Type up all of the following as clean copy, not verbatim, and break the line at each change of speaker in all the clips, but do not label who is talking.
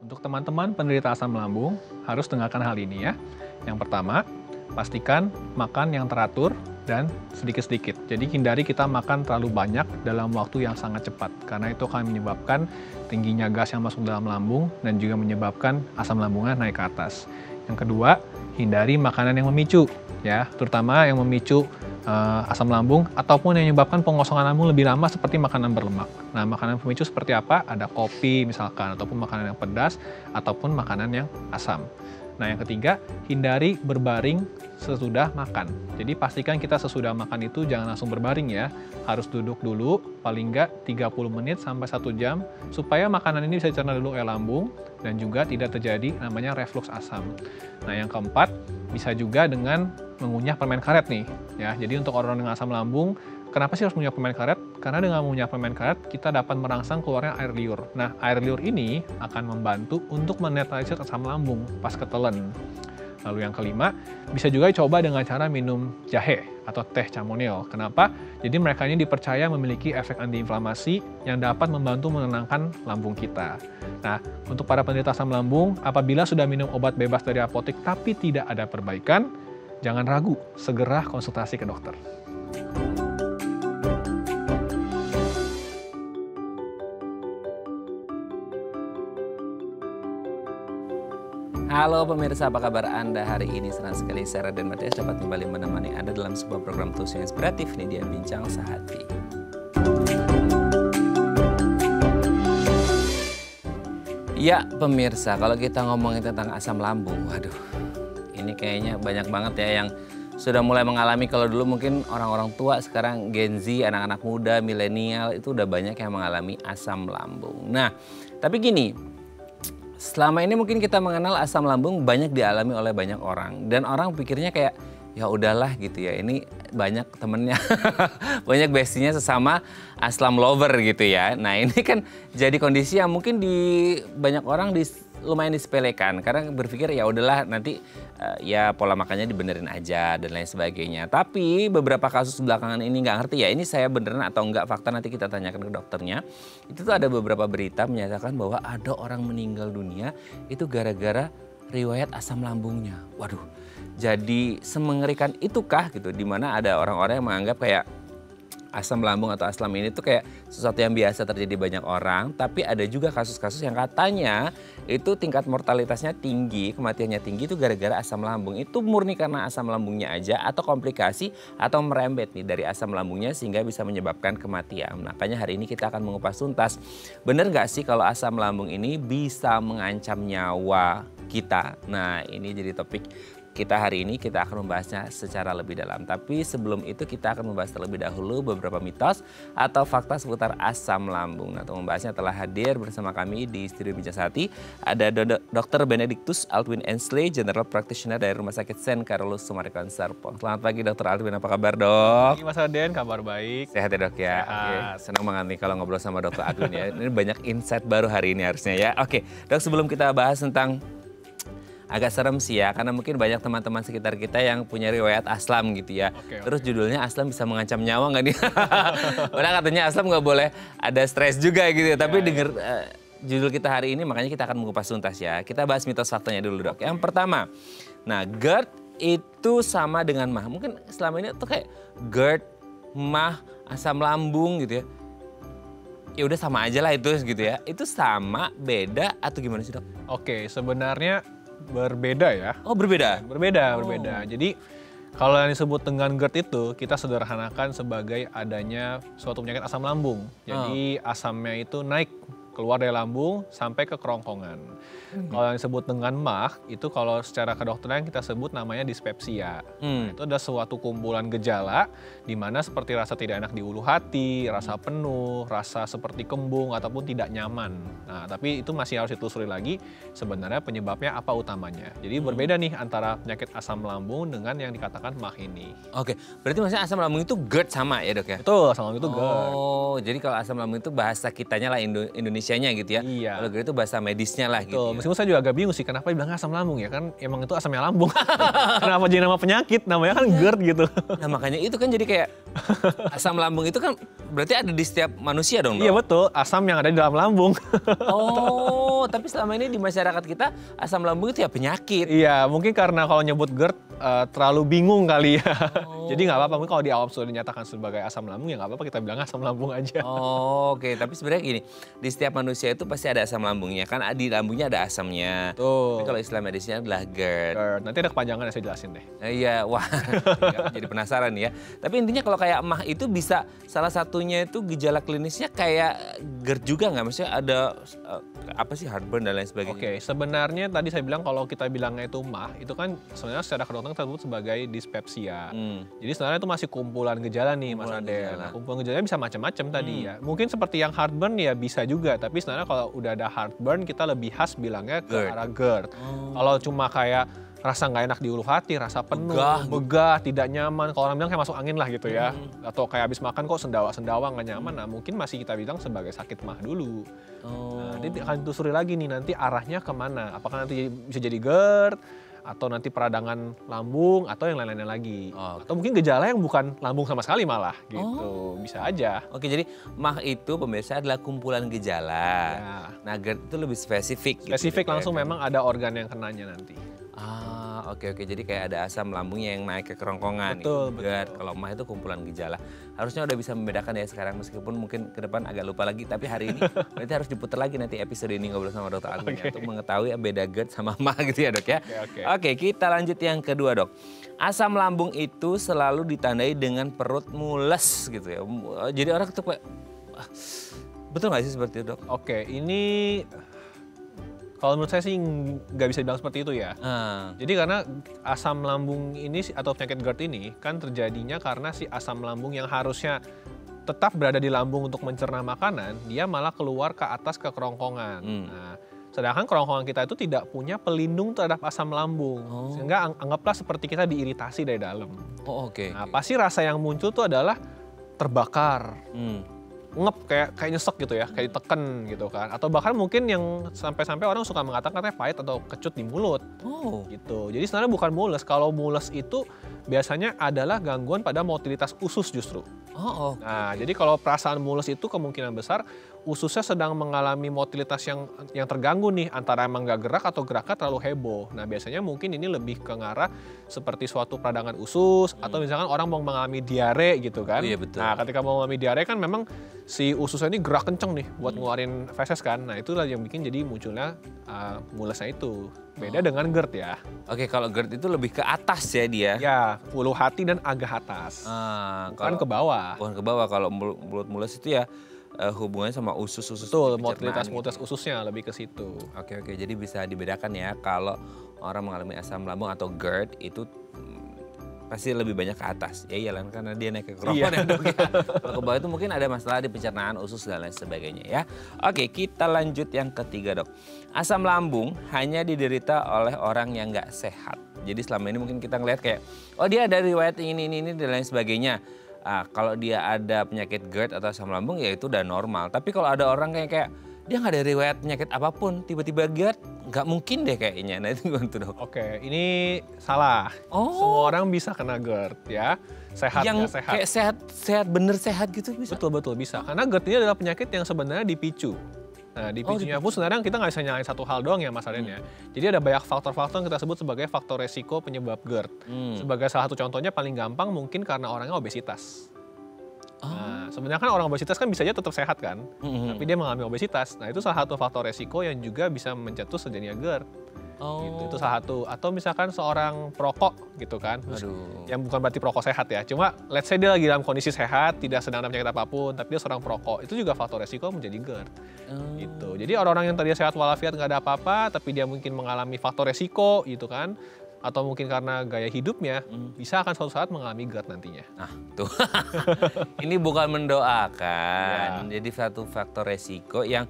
Untuk teman-teman penderita asam lambung, harus dengarkan hal ini ya. Yang pertama, pastikan makan yang teratur dan sedikit-sedikit. Jadi hindari kita makan terlalu banyak dalam waktu yang sangat cepat, karena itu akan menyebabkan tingginya gas yang masuk dalam lambung dan juga menyebabkan asam lambungnya naik ke atas. Yang kedua, hindari makanan yang memicu, ya, terutama yang memicu asam lambung ataupun yang menyebabkan pengosongan lambung lebih lama seperti makanan berlemak. Nah, makanan pemicu seperti apa? Ada kopi misalkan, ataupun makanan yang pedas, ataupun makanan yang asam. Nah, yang ketiga, hindari berbaring sesudah makan. Jadi pastikan kita sesudah makan itu jangan langsung berbaring ya. Harus duduk dulu, paling nggak 30 menit sampai 1 jam, supaya makanan ini bisa dicerna dulu oleh lambung, dan juga tidak terjadi namanya reflux asam. Nah, yang keempat, bisa juga dengan mengunyah permen karet nih. Ya, jadi untuk orang dengan asam lambung, kenapa sih harus mengunyah permen karet? Karena dengan mengunyah permen karet, kita dapat merangsang keluarnya air liur. Nah, air liur ini akan membantu untuk menetralisir asam lambung pas ketelen. Lalu yang kelima, bisa juga coba dengan cara minum jahe atau teh chamomile. Kenapa? Jadi mereka ini dipercaya memiliki efek antiinflamasi yang dapat membantu menenangkan lambung kita. Nah, untuk para penderita asam lambung, apabila sudah minum obat bebas dari apotek tapi tidak ada perbaikan, jangan ragu, segera konsultasi ke dokter.
Halo pemirsa, apa kabar Anda hari ini? Senang sekali saya Raden Matias dapat kembali menemani Anda dalam sebuah program tools yang inspiratif nih, dia Bincang Sehati. Ya pemirsa, kalau kita ngomongin tentang asam lambung, waduh, ini kayaknya banyak banget ya yang sudah mulai mengalami. Kalau dulu mungkin orang-orang tua, sekarang Gen Z, anak-anak muda, milenial itu udah banyak yang mengalami asam lambung. Nah, tapi gini, selama ini mungkin kita mengenal asam lambung banyak dialami oleh banyak orang. Dan orang pikirnya kayak, ya udahlah gitu ya, ini banyak temennya, banyak bestinya sesama asam lover gitu ya. Nah ini kan jadi kondisi yang mungkin di banyak orang lumayan disepelekan. Karena berpikir ya udahlah nanti ya pola makannya dibenerin aja dan lain sebagainya. Tapi beberapa kasus belakangan ini nggak ngerti ya, ini saya beneran atau enggak fakta, nanti kita tanyakan ke dokternya. Itu tuh ada beberapa berita menyatakan bahwa ada orang meninggal dunia itu gara-gara riwayat asam lambungnya. Waduh, jadi semengerikan itukah gitu, dimana ada orang-orang yang menganggap kayak asam lambung atau asam ini tuh kayak sesuatu yang biasa terjadi banyak orang. Tapi ada juga kasus-kasus yang katanya itu tingkat mortalitasnya tinggi, kematiannya tinggi itu gara-gara asam lambung. Itu murni karena asam lambungnya aja atau komplikasi atau merembet nih dari asam lambungnya sehingga bisa menyebabkan kematian. Makanya hari ini kita akan mengupas tuntas, bener nggak sih kalau asam lambung ini bisa mengancam nyawa kita? Nah ini jadi topik kita hari ini, kita akan membahasnya secara lebih dalam. Tapi sebelum itu kita akan membahas terlebih dahulu beberapa mitos atau fakta seputar asam lambung. Nah, untuk membahasnya telah hadir bersama kami di studio Bincang Sehati. Ada Dr. Benedictus Aldwin Ensley, General Practitioner dari Rumah Sakit St. Carolus Summarecon Serpong. Selamat pagi Dr. Aldwin, apa kabar dok?
Pagi Mas Raden, kabar baik.
Sehat ya dok ya? Oke. Senang banget nih kalau ngobrol sama Dr. Aldwin ya. Ini banyak insight baru hari ini harusnya ya. Oke dok, sebelum kita bahas tentang agak serem sih ya, karena mungkin banyak teman-teman sekitar kita yang punya riwayat asam gitu ya. Terus judulnya asam bisa mengancam nyawa nggak nih? Udah katanya asam nggak boleh ada stres juga gitu. Tapi denger judul kita hari ini, makanya kita akan mengupas tuntas ya. Kita bahas mitos faktanya dulu dok. Yang pertama, nah GERD itu sama dengan MAH. Mungkin selama ini tuh kayak GERD, MAH, asam lambung gitu ya. Ya udah sama aja lah itu gitu ya. Itu sama, beda atau gimana sih dok?
Oke, sebenarnya berbeda ya.
Oh berbeda?
Berbeda. Jadi kalau yang disebut dengan GERD itu kita sederhanakan sebagai adanya suatu penyakit asam lambung. Jadi asamnya itu naik keluar dari lambung sampai ke kerongkongan. Kalau yang disebut dengan MAH itu kalau secara kedokteran kita sebut namanya dispepsia. Nah, itu ada suatu kumpulan gejala di mana seperti rasa tidak enak di ulu hati, rasa penuh, rasa seperti kembung ataupun tidak nyaman. Nah, tapi itu masih harus ditelusuri lagi sebenarnya penyebabnya apa utamanya. Jadi berbeda nih antara penyakit asam lambung dengan yang dikatakan MAH ini.
Oke, berarti maksudnya asam lambung itu GERD sama ya dok ya?
Betul, asam lambung itu GERD.
Oh, jadi kalau asam lambung itu bahasa kitanya lah Indonesia Indonesianya gitu ya.
Iya.
Kalau GERD itu bahasa medisnya lah gitu.
Betul, meskipun saya juga agak bingung sih kenapa dibilang asam lambung ya, kan emang itu asamnya lambung. Kenapa jadi nama penyakit, namanya kan GERD gitu.
Nah makanya itu kan jadi kayak asam lambung itu kan berarti ada di setiap manusia dong.
Iya betul, asam yang ada di dalam lambung.
Oh, tapi selama ini di masyarakat kita asam lambung itu ya penyakit.
Iya, mungkin karena kalau nyebut GERD terlalu bingung kali ya.
Oh.
Jadi nggak apa-apa, mungkin kalau di awam sudah dinyatakan sebagai asam lambung ya nggak apa-apa kita bilang asam lambung aja.
Oh, oke. Tapi sebenarnya gini, di setiap manusia itu pasti ada asam lambungnya kan, di lambungnya ada asamnya.
Tuh.
Tapi kalau istilah medisnya adalah GERD.
GERD. Nanti ada kepanjangan yang saya jelasin deh.
Iya, wah, jadi penasaran ya. Tapi intinya kalau kayak MAH itu bisa salah satunya itu gejala klinisnya kayak GERD juga nggak? Maksudnya ada apa sih heartburn dan lain sebagainya?
Oke, sebenarnya tadi saya bilang kalau kita bilangnya itu MAH, itu kan sebenarnya secara kedokteran kita sebut sebagai dispepsia. Jadi sebenarnya itu masih kumpulan gejala nih Mas Adel. Nah, kumpulan gejalanya bisa macam-macam tadi ya. Mungkin seperti yang heartburn ya bisa juga, tapi sebenarnya kalau udah ada heartburn kita lebih khas bilangnya ke arah GERD. Kalau cuma kayak rasa nggak enak di ulu hati, rasa penuh, begah, tidak nyaman. Kalau orang bilang kayak masuk angin lah gitu ya. Atau kayak habis makan kok sendawa-sendawa nggak nyaman. Nah mungkin masih kita bilang sebagai sakit MAH dulu. Nah, nanti akan ditelusuri lagi nih nanti arahnya kemana. Apakah nanti bisa jadi GERD, atau nanti peradangan lambung, atau yang lain-lainnya lagi. Atau mungkin gejala yang bukan lambung sama sekali malah gitu. Bisa aja.
Oke, jadi MAH itu pemirsa adalah kumpulan gejala. Ya. Nah GERD itu lebih spesifik.
Spesifik
gitu,
langsung memang ada organ yang kenanya nanti.
Oke. Jadi kayak ada asam lambungnya yang naik ke kerongkongan.
Betul.
Kalau MAH itu kumpulan gejala. Harusnya udah bisa membedakan ya sekarang, meskipun mungkin ke depan agak lupa lagi. Tapi hari ini berarti harus diputar lagi nanti episode ini ngobrol sama Dokter Agung ya, untuk mengetahui beda GERD sama MAH gitu ya dok ya. Oke, kita lanjut yang kedua dok. Asam lambung itu selalu ditandai dengan perut mules gitu ya. Jadi orang tuh kayak, betul nggak sih seperti itu dok?
Oke, ini kalau menurut saya sih nggak bisa dibilang seperti itu ya. Jadi karena asam lambung ini atau penyakit GERD ini kan terjadinya karena si asam lambung yang harusnya tetap berada di lambung untuk mencerna makanan, dia malah keluar ke atas ke kerongkongan. Nah, sedangkan kerongkongan kita itu tidak punya pelindung terhadap asam lambung. Sehingga anggaplah seperti kita diiritasi dari dalam. Nah, pasti rasa yang muncul tuh adalah terbakar. Ngep kayak nyesek gitu ya, kayak ditekan gitu kan. Atau bahkan mungkin yang sampai-sampai orang suka mengatakan katanya pahit atau kecut di mulut. Gitu. Jadi sebenarnya bukan mules. Kalau mules itu biasanya adalah gangguan pada motilitas usus justru. Nah, jadi kalau perasaan mules itu kemungkinan besar ususnya sedang mengalami motilitas yang terganggu nih, antara emang nggak gerak atau geraknya terlalu heboh. Nah, biasanya mungkin ini lebih ke ngarah seperti suatu peradangan usus atau misalkan orang mau mengalami diare gitu kan.
Iya, betul.
Nah, ketika mau mengalami diare kan memang si ususnya ini gerak kenceng nih buat ngeluarin feses kan. Nah, itulah yang bikin jadi munculnya mulesnya itu. Beda dengan GERD ya.
Oke, kalau GERD itu lebih ke atas ya dia.
Ya, ulu hati dan agak atas. Bukan ke bawah.
Bukan ke bawah. Kalau mulut mules itu ya hubungannya sama usus-usus.
Betul, motilitas ususnya lebih ke situ.
Oke, jadi bisa dibedakan ya kalau orang mengalami asam lambung atau GERD itu pasti lebih banyak ke atas. Ya iyalah karena dia naik ke kerongkongan ya dok ya. Kalau ke bawah itu mungkin ada masalah di pencernaan usus dan lain sebagainya ya. Oke, kita lanjut yang ketiga dok. Asam lambung hanya diderita oleh orang yang nggak sehat. Jadi selama ini mungkin kita ngelihat kayak, oh dia ada riwayat ini dan lain sebagainya. Kalau dia ada penyakit GERD atau asam lambung ya itu udah normal. Tapi kalau ada orang kayak dia nggak ada riwayat penyakit apapun, tiba-tiba GERD, nggak mungkin deh kayaknya. Nah itu gimana tuh dok?
Oke, ini salah. Semua orang bisa kena GERD ya. Sehat
yang
sehat.
Kayak sehat bener sehat gitu bisa?
Betul bisa. Karena GERD ini adalah penyakit yang sebenarnya dipicu. Nah, dipicunya pun sebenarnya kita nggak bisa nyalain satu hal doang ya Mas Arden ya. Jadi ada banyak faktor-faktor yang kita sebut sebagai faktor resiko penyebab GERD. Sebagai salah satu contohnya paling gampang mungkin karena orangnya obesitas. Nah, sebenarnya kan orang obesitas kan bisa aja tetap sehat kan, tapi dia mengalami obesitas. Nah, itu salah satu faktor resiko yang juga bisa mencetus terjadinya GERD. Gitu, itu salah satu. Atau misalkan seorang perokok gitu kan, yang bukan berarti perokok sehat ya. Cuma let's say dia lagi dalam kondisi sehat, tidak sedang ada penyakit apapun, tapi dia seorang perokok, itu juga faktor resiko menjadi GERD. Gitu. Jadi orang-orang yang tadinya sehat walafiat nggak ada apa-apa, tapi dia mungkin mengalami faktor resiko gitu kan, atau mungkin karena gaya hidupnya, bisa akan suatu saat mengalami GERD nantinya.
Nah, tuh. Ini bukan mendoakan. Jadi satu faktor resiko yang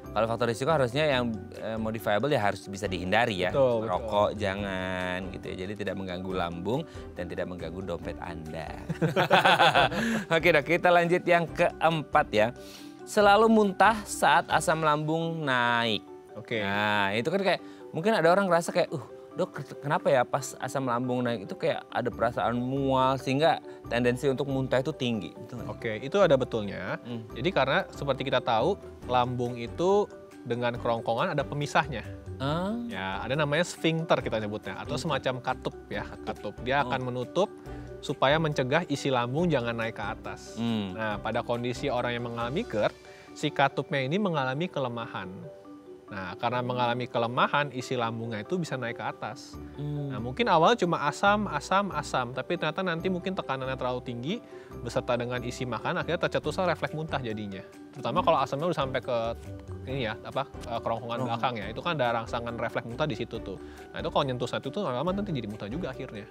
kalau faktor risiko harusnya yang modifiable ya harus bisa dihindari ya. Rokok jangan gitu ya. Jadi tidak mengganggu lambung dan tidak mengganggu dompet Anda. Oke dok, kita lanjut yang keempat ya. selalu muntah saat asam lambung naik.
Oke.
Nah, itu kan kayak mungkin ada orang ngerasa kayak, dok kenapa ya pas asam lambung naik itu kayak ada perasaan mual sehingga tendensi untuk muntah itu tinggi. Betul nggak?
Oke, itu ada betulnya. Jadi karena seperti kita tahu, lambung itu dengan kerongkongan ada pemisahnya. Ya, ada namanya sphincter kita sebutnya, atau semacam katup ya, katup. Dia akan menutup supaya mencegah isi lambung jangan naik ke atas. Nah, pada kondisi orang yang mengalami GERD, si katupnya ini mengalami kelemahan. Nah, karena mengalami kelemahan, isi lambungnya itu bisa naik ke atas. Nah, mungkin awalnya cuma asam, tapi ternyata nanti mungkin tekanannya terlalu tinggi, beserta dengan isi makan, akhirnya tercetuslah refleks muntah jadinya. Terutama kalau asamnya udah sampai ke ini ya, kerongkongan belakang ya, itu kan ada rangsangan refleks muntah di situ tuh. Nah, itu kalau nyentuh satu itu lama-lama nanti jadi muntah juga akhirnya.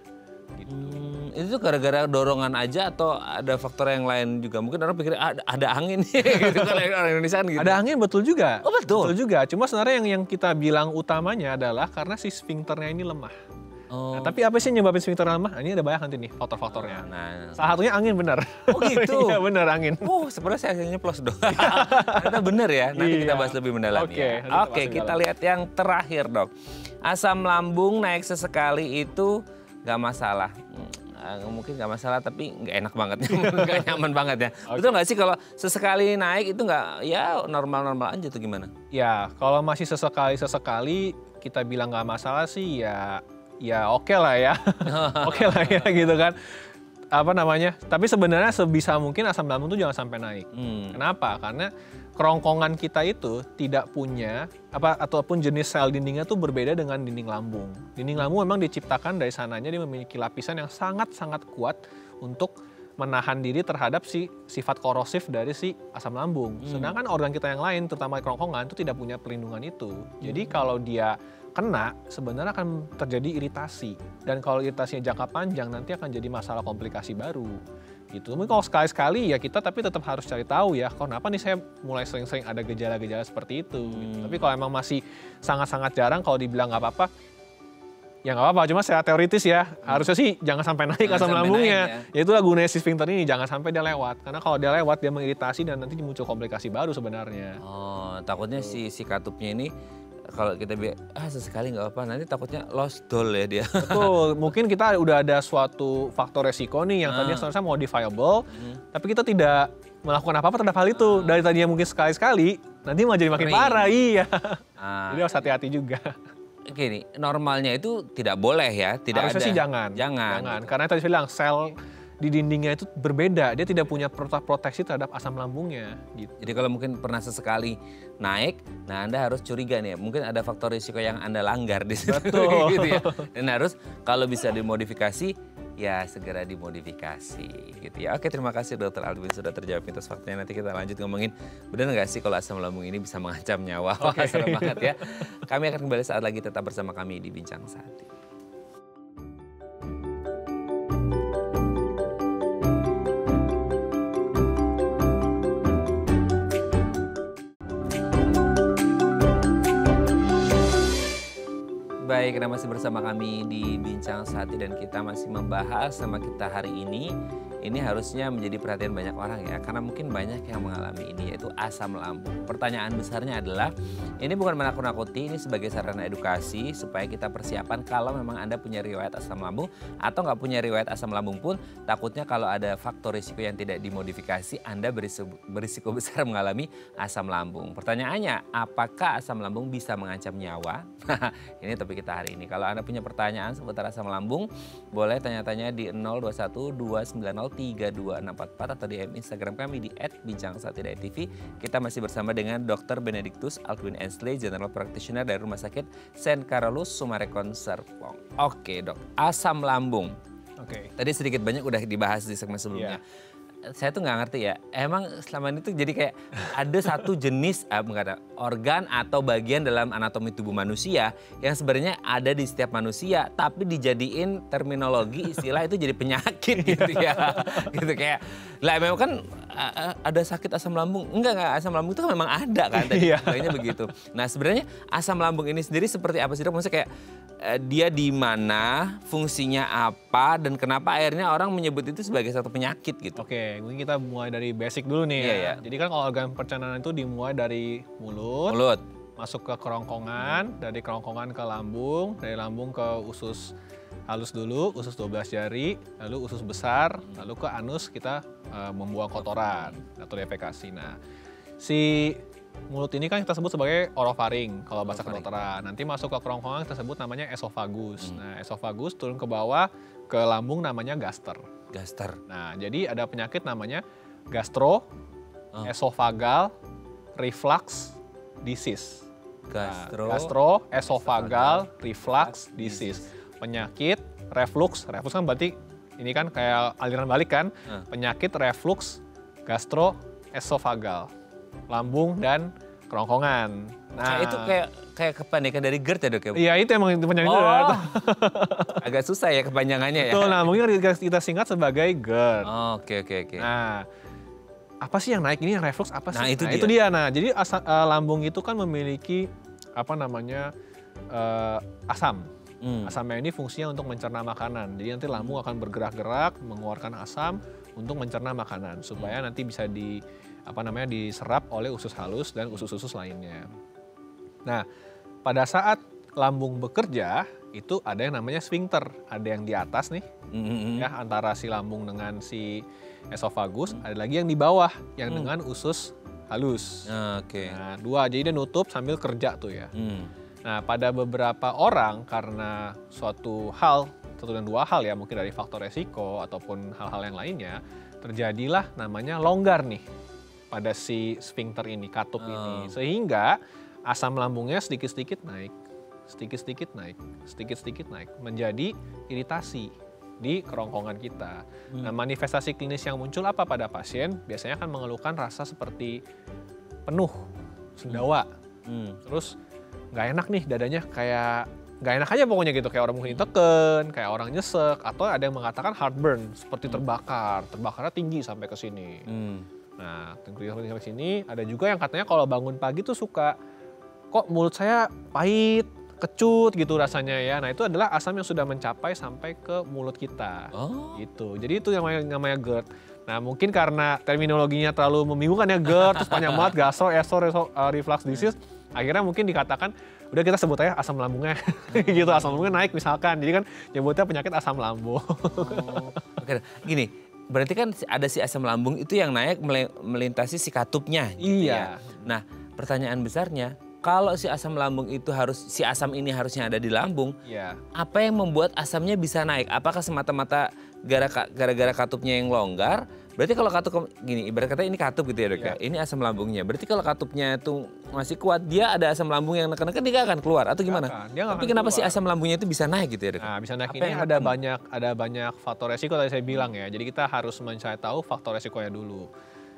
Gitu.
Itu gara-gara dorongan aja atau ada faktor yang lain juga? Mungkin orang pikir ada angin gitu kan orang Indonesia kan gitu.
Ada angin betul juga.
Oh betul?
Betul juga, cuma sebenarnya yang kita bilang utamanya adalah karena si sphincternya ini lemah. Nah, tapi apa sih yang nyebabin sphincter lemah? Nah, ini ada banyak nanti nih faktor-faktornya. Salah satunya angin benar.
Oh gitu?
Iya benar angin.
Sebenarnya saya akhirnya plus dong. Ternyata benar ya, nanti kita bahas lebih mendalam ya. Oke, kita lihat yang terakhir dok. Asam lambung naik sesekali itu nggak masalah. Mungkin nggak masalah tapi nggak enak banget, nggak nyaman banget ya. Betul nggak sih kalau sesekali naik itu nggak ya normal-normal aja tuh gimana?
Ya kalau masih sesekali kita bilang nggak masalah sih ya oke lah ya, oke lah ya gitu kan. Apa namanya? Tapi sebenarnya sebisa mungkin asam lambung tuh jangan sampai naik. Kenapa? Karena kerongkongan kita itu tidak punya ataupun jenis sel dindingnya tuh berbeda dengan dinding lambung. Dinding lambung memang diciptakan dari sananya dia memiliki lapisan yang sangat-sangat kuat untuk menahan diri terhadap si sifat korosif dari si asam lambung. Sedangkan organ kita yang lain, terutama kerongkongan, itu tidak punya perlindungan itu. Jadi kalau dia kena, sebenarnya akan terjadi iritasi. Dan kalau iritasinya jangka panjang, nanti akan jadi masalah komplikasi baru. Gitu. Mungkin kalau sekali-sekali ya kita tapi tetap harus cari tahu ya, kenapa nih saya mulai sering-sering ada gejala-gejala seperti itu. Gitu. Tapi kalau emang masih sangat-sangat jarang, kalau dibilang nggak apa-apa, ya nggak apa-apa. Cuma secara teoritis ya, harusnya sih jangan sampai naik asam lambungnya. Ya itulah gunanya si sphincter ini, jangan sampai dia lewat. Karena kalau dia lewat, dia mengiritasi dan nanti muncul komplikasi baru sebenarnya.
Takutnya si katupnya ini kalau kita sesekali nggak apa-apa, nanti takutnya lost doll ya dia.
Betul, mungkin kita udah ada suatu faktor resiko nih yang tadinya sebenarnya modifiable, tapi kita tidak melakukan apa-apa terhadap hal itu. Dari tadinya mungkin sekali-sekali, nanti malah jadi makin parah, iya. Jadi harus hati-hati juga.
Gini, normalnya itu tidak boleh ya, tidak
harusnya
ada.
Sih jangan.
Gitu.
Karena tadi saya bilang sel di dindingnya itu berbeda, dia tidak punya proteksi terhadap asam lambungnya. Gitu.
Jadi kalau mungkin pernah sesekali naik, nah Anda harus curiga nih, mungkin ada faktor risiko yang Anda langgar di situ.
Betul.
Gitu ya. Dan harus kalau bisa dimodifikasi, ya segera dimodifikasi gitu ya. Oke, terima kasih Dr. Aldwin sudah terjawab mitos faktanya. Nanti kita lanjut ngomongin benar nggak sih kalau asam lambung ini bisa mengancam nyawa. Wah, serem banget ya. Kami akan kembali saat lagi, tetap bersama kami di Bincang Sati. Baik, Anda masih bersama kami di Bincang Sati dan kita masih membahas sama kita hari ini harusnya menjadi perhatian banyak orang ya, karena mungkin banyak yang mengalami ini, yaitu asam lambung. Pertanyaan besarnya adalah, ini bukan menakut-nakuti, ini sebagai sarana edukasi supaya kita persiapan kalau memang Anda punya riwayat asam lambung atau nggak punya riwayat asam lambung pun, takutnya kalau ada faktor risiko yang tidak dimodifikasi, Anda berisiko besar mengalami asam lambung. Pertanyaannya, apakah asam lambung bisa mengancam nyawa? Ini topik kita hari ini. Kalau Anda punya pertanyaan seputar asam lambung, boleh tanya-tanya di 021-290-3244 atau di Instagram kami di @bincang_sati.tv. Kita masih bersama dengan Dr. Benedictus Aldwin Ensley, General Practitioner dari Rumah Sakit St. Carolus Summarecon Serpong. Oke dok, asam lambung.
Oke.
Tadi sedikit banyak udah dibahas di segmen sebelumnya. Saya tuh nggak ngerti ya, emang selama ini tuh jadi kayak ada satu jenis organ atau bagian dalam anatomi tubuh manusia yang sebenarnya ada di setiap manusia, tapi dijadiin terminologi istilah itu jadi penyakit gitu ya. Gitu kayak, lah memang kan ada sakit asam lambung, enggak asam lambung itu kan memang ada kan tadi, begitu. Nah sebenarnya asam lambung ini sendiri seperti apa sih dok? Maksudnya kayak dia di mana, fungsinya apa, dan kenapa akhirnya orang menyebut itu sebagai satu penyakit gitu.
Oke, mungkin kita mulai dari basic dulu nih
Iya,
ya.
iya.
Jadi kan kalau organ pencernaan itu dimulai dari mulut,
Mulut.
masuk ke kerongkongan, dari kerongkongan ke lambung, dari lambung ke usus halus dulu, usus 12 jari, lalu usus besar, lalu ke anus kita membuang kotoran atau defekasi. Nah, si mulut ini kan kita sebut sebagai orofaring kalau bahasa kedokteran. Nanti masuk ke kerongkongan kita sebut namanya esofagus. Nah, esofagus turun ke bawah ke lambung namanya gaster.
Gaster.
Nah, jadi ada penyakit namanya gastro esophageal reflux disease.
Gastro
Esophageal reflux disease. Penyakit reflux kan berarti ini kan kayak aliran balik kan. Penyakit reflux gastroesophageal, lambung dan kerongkongan. Nah,
itu kayak kepanikan dari GERD ya, Dok ya?
Iya, itu emang penyakit
Oh. Agak susah ya kepanjangannya ya.
Betul, nah mungkin kita singkat sebagai GERD.
Oh, oke.
Nah, apa sih yang naik ini, yang reflux apa sih?
Nah, itu dia.
Itu dia. Nah, jadi lambung itu kan memiliki apa namanya asam. Asamnya ini fungsinya untuk mencerna makanan. Jadi nanti lambung akan bergerak-gerak mengeluarkan asam untuk mencerna makanan supaya nanti bisa diserap oleh usus halus dan usus-usus lainnya. Nah, pada saat lambung bekerja itu ada yang namanya sphincter, ada yang di atas nih, ya antara si lambung dengan si esofagus, ada lagi yang di bawah yang dengan usus halus.
Oke.
Nah, dua, jadi dia nutup sambil kerja tuh ya. Nah, pada beberapa orang karena satu dan dua hal ya, mungkin dari faktor resiko ataupun hal-hal yang lainnya, terjadilah namanya longgar nih pada si sphincter ini, katup ini. Sehingga asam lambungnya sedikit-sedikit naik, menjadi iritasi di kerongkongan kita. Nah, manifestasi klinis yang muncul apa pada pasien? Biasanya akan mengeluhkan rasa seperti penuh, sendawa. Terus nggak enak nih dadanya, kayak nggak enak aja pokoknya gitu, kayak orang mungkin diteken, kayak orang nyesek, atau ada yang mengatakan heartburn, seperti terbakarnya tinggi sampai ke sini. Nah, tinggi sampai ke sini. Ada juga yang katanya kalau bangun pagi tuh suka, kok mulut saya pahit, kecut gitu rasanya ya. Nah, itu adalah asam yang sudah mencapai sampai ke mulut kita. Gitu. Jadi itu yang namanya GERD. Nah, mungkin karena terminologinya terlalu membingungkan ya, GERD, terus panjang banget, reflux disease, akhirnya mungkin dikatakan, udah kita sebut aja asam lambungnya, gitu, asam lambungnya naik misalkan. Jadi kan nyebutnya penyakit asam lambung.
Oke, gini, berarti kan ada si asam lambung itu yang naik melintasi si katupnya. Gitu
Iya.
Ya? Nah, pertanyaan besarnya, kalau si asam lambung itu si asam ini harusnya ada di lambung, apa yang membuat asamnya bisa naik? Apakah semata-mata gara-gara katupnya yang longgar? Berarti kalau katup, gini, ibarat kata ini katup gitu ya, Dok ya. Ini asam lambungnya. Berarti kalau katupnya itu masih kuat, dia ada asam lambung yang neken-neken, dia gak akan keluar atau gimana? Tapi kenapa si asam lambungnya itu bisa naik gitu ya, Dok?
Nah, bisa naik ini ada banyak faktor resiko tadi saya bilang ya. Jadi kita harus mencari tahu faktor resikonya dulu.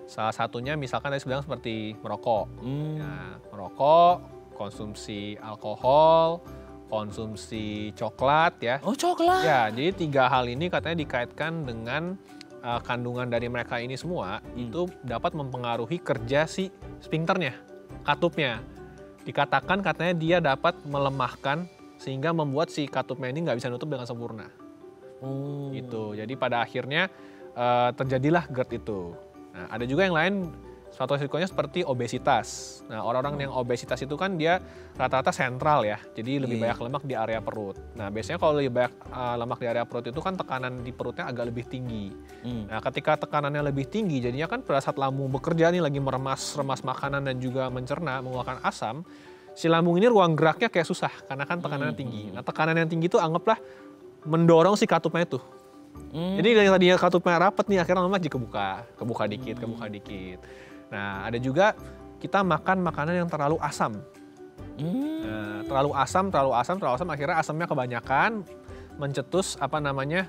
Salah satunya misalkan tadi saya bilang seperti merokok. Nah, merokok, konsumsi alkohol, konsumsi coklat ya.
Oh, coklat?
Ya, jadi 3 hal ini katanya dikaitkan dengan kandungan dari mereka ini semua itu dapat mempengaruhi kerja si sphincternya, katupnya. Dikatakan katanya dia dapat melemahkan sehingga membuat si katupnya ini nggak bisa nutup dengan sempurna. Gitu. Jadi pada akhirnya terjadilah GERD itu. Nah, ada juga yang lain, faktor risikonya seperti obesitas. Nah, orang-orang yang obesitas itu kan dia rata-rata sentral ya, jadi lebih banyak lemak di area perut. Nah, biasanya kalau lebih banyak lemak di area perut itu kan tekanan di perutnya agak lebih tinggi. Nah, ketika tekanannya lebih tinggi, jadinya kan pada saat lambung bekerja nih lagi meremas makanan dan juga mencerna, mengeluarkan asam, si lambung ini ruang geraknya kayak susah karena kan tekanannya tinggi. Nah, tekanan yang tinggi itu anggaplah mendorong si katupnya itu. Jadi dari tadinya katupnya rapat nih, akhirnya lama jadi kebuka dikit. Nah, ada juga kita makan makanan yang terlalu asam. Nah, terlalu asam, akhirnya asamnya kebanyakan, mencetus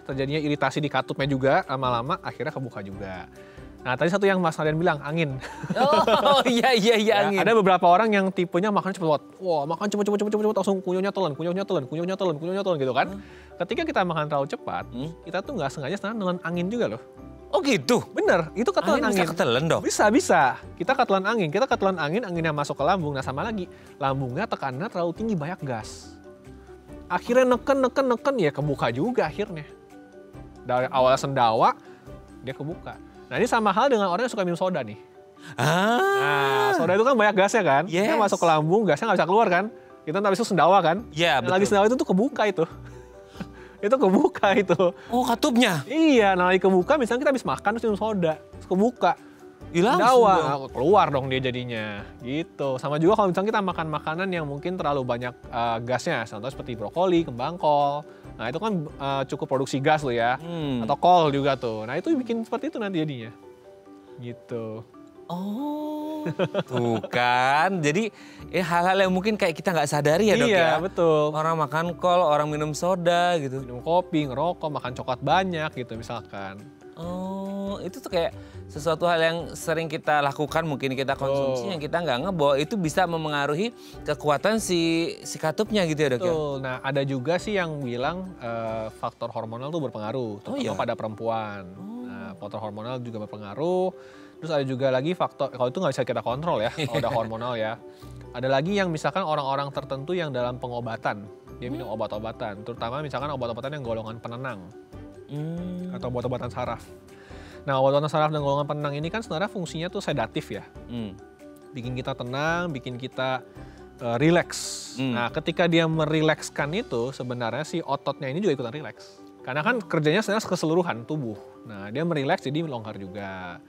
terjadinya iritasi di katupnya juga, lama-lama akhirnya kebuka juga. Nah, tadi satu yang Mas Ardian bilang, angin.
Oh iya
Ya,
angin.
ada beberapa orang yang tipenya makan cepet banget. Wah, makan cepet, langsung kunyahnya telan gitu kan. Ketika kita makan terlalu cepat, kita tuh nggak sengaja nelan angin juga loh.
Oh gitu?
Bener, itu ketelan angin.
Bisa ketelan dong?
Bisa. Kita ketelan angin yang masuk ke lambung. Nah, sama lagi, lambungnya tekanannya terlalu tinggi, banyak gas. Akhirnya neken ya kebuka juga akhirnya. Dari awal sendawa dia kebuka. Nah ini sama hal dengan orang yang suka minum soda nih. Nah soda itu kan banyak gasnya kan. Dia masuk ke lambung, gasnya nggak bisa keluar kan. Kita habis itu sendawa kan.
Iya betul.
Lagi sendawa itu tuh kebuka itu. Itu kebuka itu.
Oh katupnya?
Iya, nah lagi kebuka misalnya kita habis makan terus minum soda. Terus kebuka.
Sendawa.
Keluar dong dia jadinya. Gitu. Sama juga kalau misalnya kita makan makanan yang mungkin terlalu banyak gasnya. Contohnya seperti brokoli, kembang kol. Nah itu kan cukup produksi gas loh ya. Atau kol juga tuh. Nah itu bikin seperti itu nanti jadinya. Gitu.
Oh, tuh kan. Jadi hal-hal yang mungkin kayak kita nggak sadari ya dok ya.
Iya betul.
Orang makan kol, orang minum soda gitu.
Minum kopi, ngerokok, makan coklat banyak gitu misalkan.
Oh, itu tuh kayak sesuatu hal yang sering kita lakukan, mungkin kita konsumsi yang kita nggak bahwa itu bisa memengaruhi kekuatan si katupnya gitu ya dok ya?
Betul. Nah ada juga sih yang bilang faktor hormonal tuh berpengaruh, terutama pada perempuan. Nah faktor hormonal juga berpengaruh. Terus ada juga lagi faktor, kalau itu nggak bisa kita kontrol ya, kalau udah hormonal ya. Ada lagi yang misalkan orang-orang tertentu yang dalam pengobatan, dia minum obat-obatan. Terutama misalkan obat-obatan yang golongan penenang. Atau obat-obatan saraf. Nah obat-obatan saraf dan golongan penenang ini kan sebenarnya fungsinya tuh sedatif ya. Bikin kita tenang, bikin kita relax. Nah ketika dia merilekskan itu sebenarnya si ototnya ini juga ikutan relax. Karena kan kerjanya sebenarnya keseluruhan tubuh. Nah dia merileks jadi longgar juga.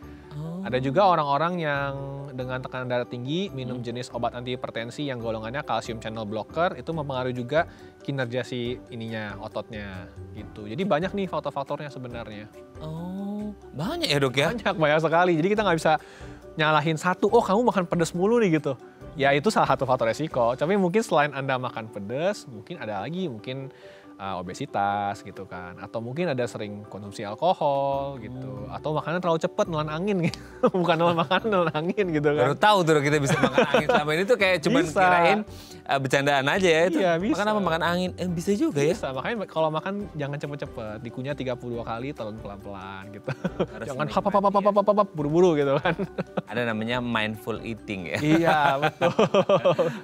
Ada juga orang-orang yang dengan tekanan darah tinggi minum jenis obat antihipertensi yang golongannya kalsium channel blocker itu mempengaruhi juga kinerja si ininya, ototnya gitu. Jadi banyak nih faktor-faktornya sebenarnya.
Oh, banyak ya dok ya?
Banyak sekali. Jadi kita nggak bisa nyalahin satu, oh kamu makan pedas mulu nih gitu. Ya itu salah satu faktor resiko. Tapi mungkin selain Anda makan pedas, mungkin ada lagi mungkin obesitas gitu kan, atau mungkin ada sering konsumsi alkohol gitu, atau makanan terlalu cepat nelan angin gitu. Bukan nelan makanan, nelan angin gitu kan.
Baru tahu tuh kita bisa makan angin, selama ini tuh kayak cuman kirain bercandaan aja ya itu.
Iya, bisa.
Makan apa? Makan angin, bisa juga ya.
Bisa, makanya kalau makan jangan cepet-cepet, dikunyah 32 kali, telan pelan-pelan gitu. Jangan hap buru-buru gitu kan.
Ada namanya mindful eating ya.
Iya betul.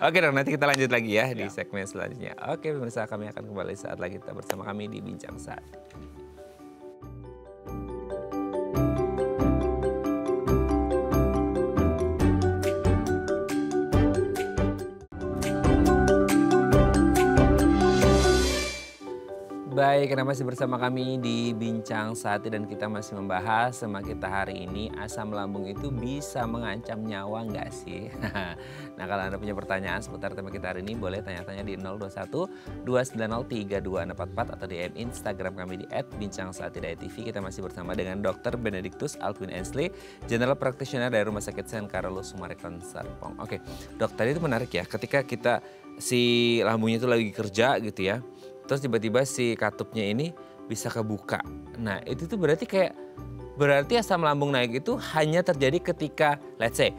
Oke dong, nanti kita lanjut lagi ya di segmen selanjutnya. Oke pemirsa, kami akan kembali saat lagi tetap bersama kami di Bincang Saat. Baik, karena masih bersama kami di Bincang Sati dan kita masih membahas sama kita hari ini asam lambung itu bisa mengancam nyawa nggak sih? Nah kalau Anda punya pertanyaan seputar tema kita hari ini boleh tanya-tanya di 021 290 3244 atau DM Instagram kami di @bincangsaati.tv. Kita masih bersama dengan Dr. Benedictus Altwin Ensley, General Practitioner dari Rumah Sakit St. Carolus Summarecon Serpong. Oke, dok tadi itu menarik ya ketika kita si lambungnya itu lagi kerja gitu ya. Terus tiba-tiba si katupnya ini bisa kebuka. Nah itu tuh berarti asam lambung naik itu hanya terjadi ketika, let's say,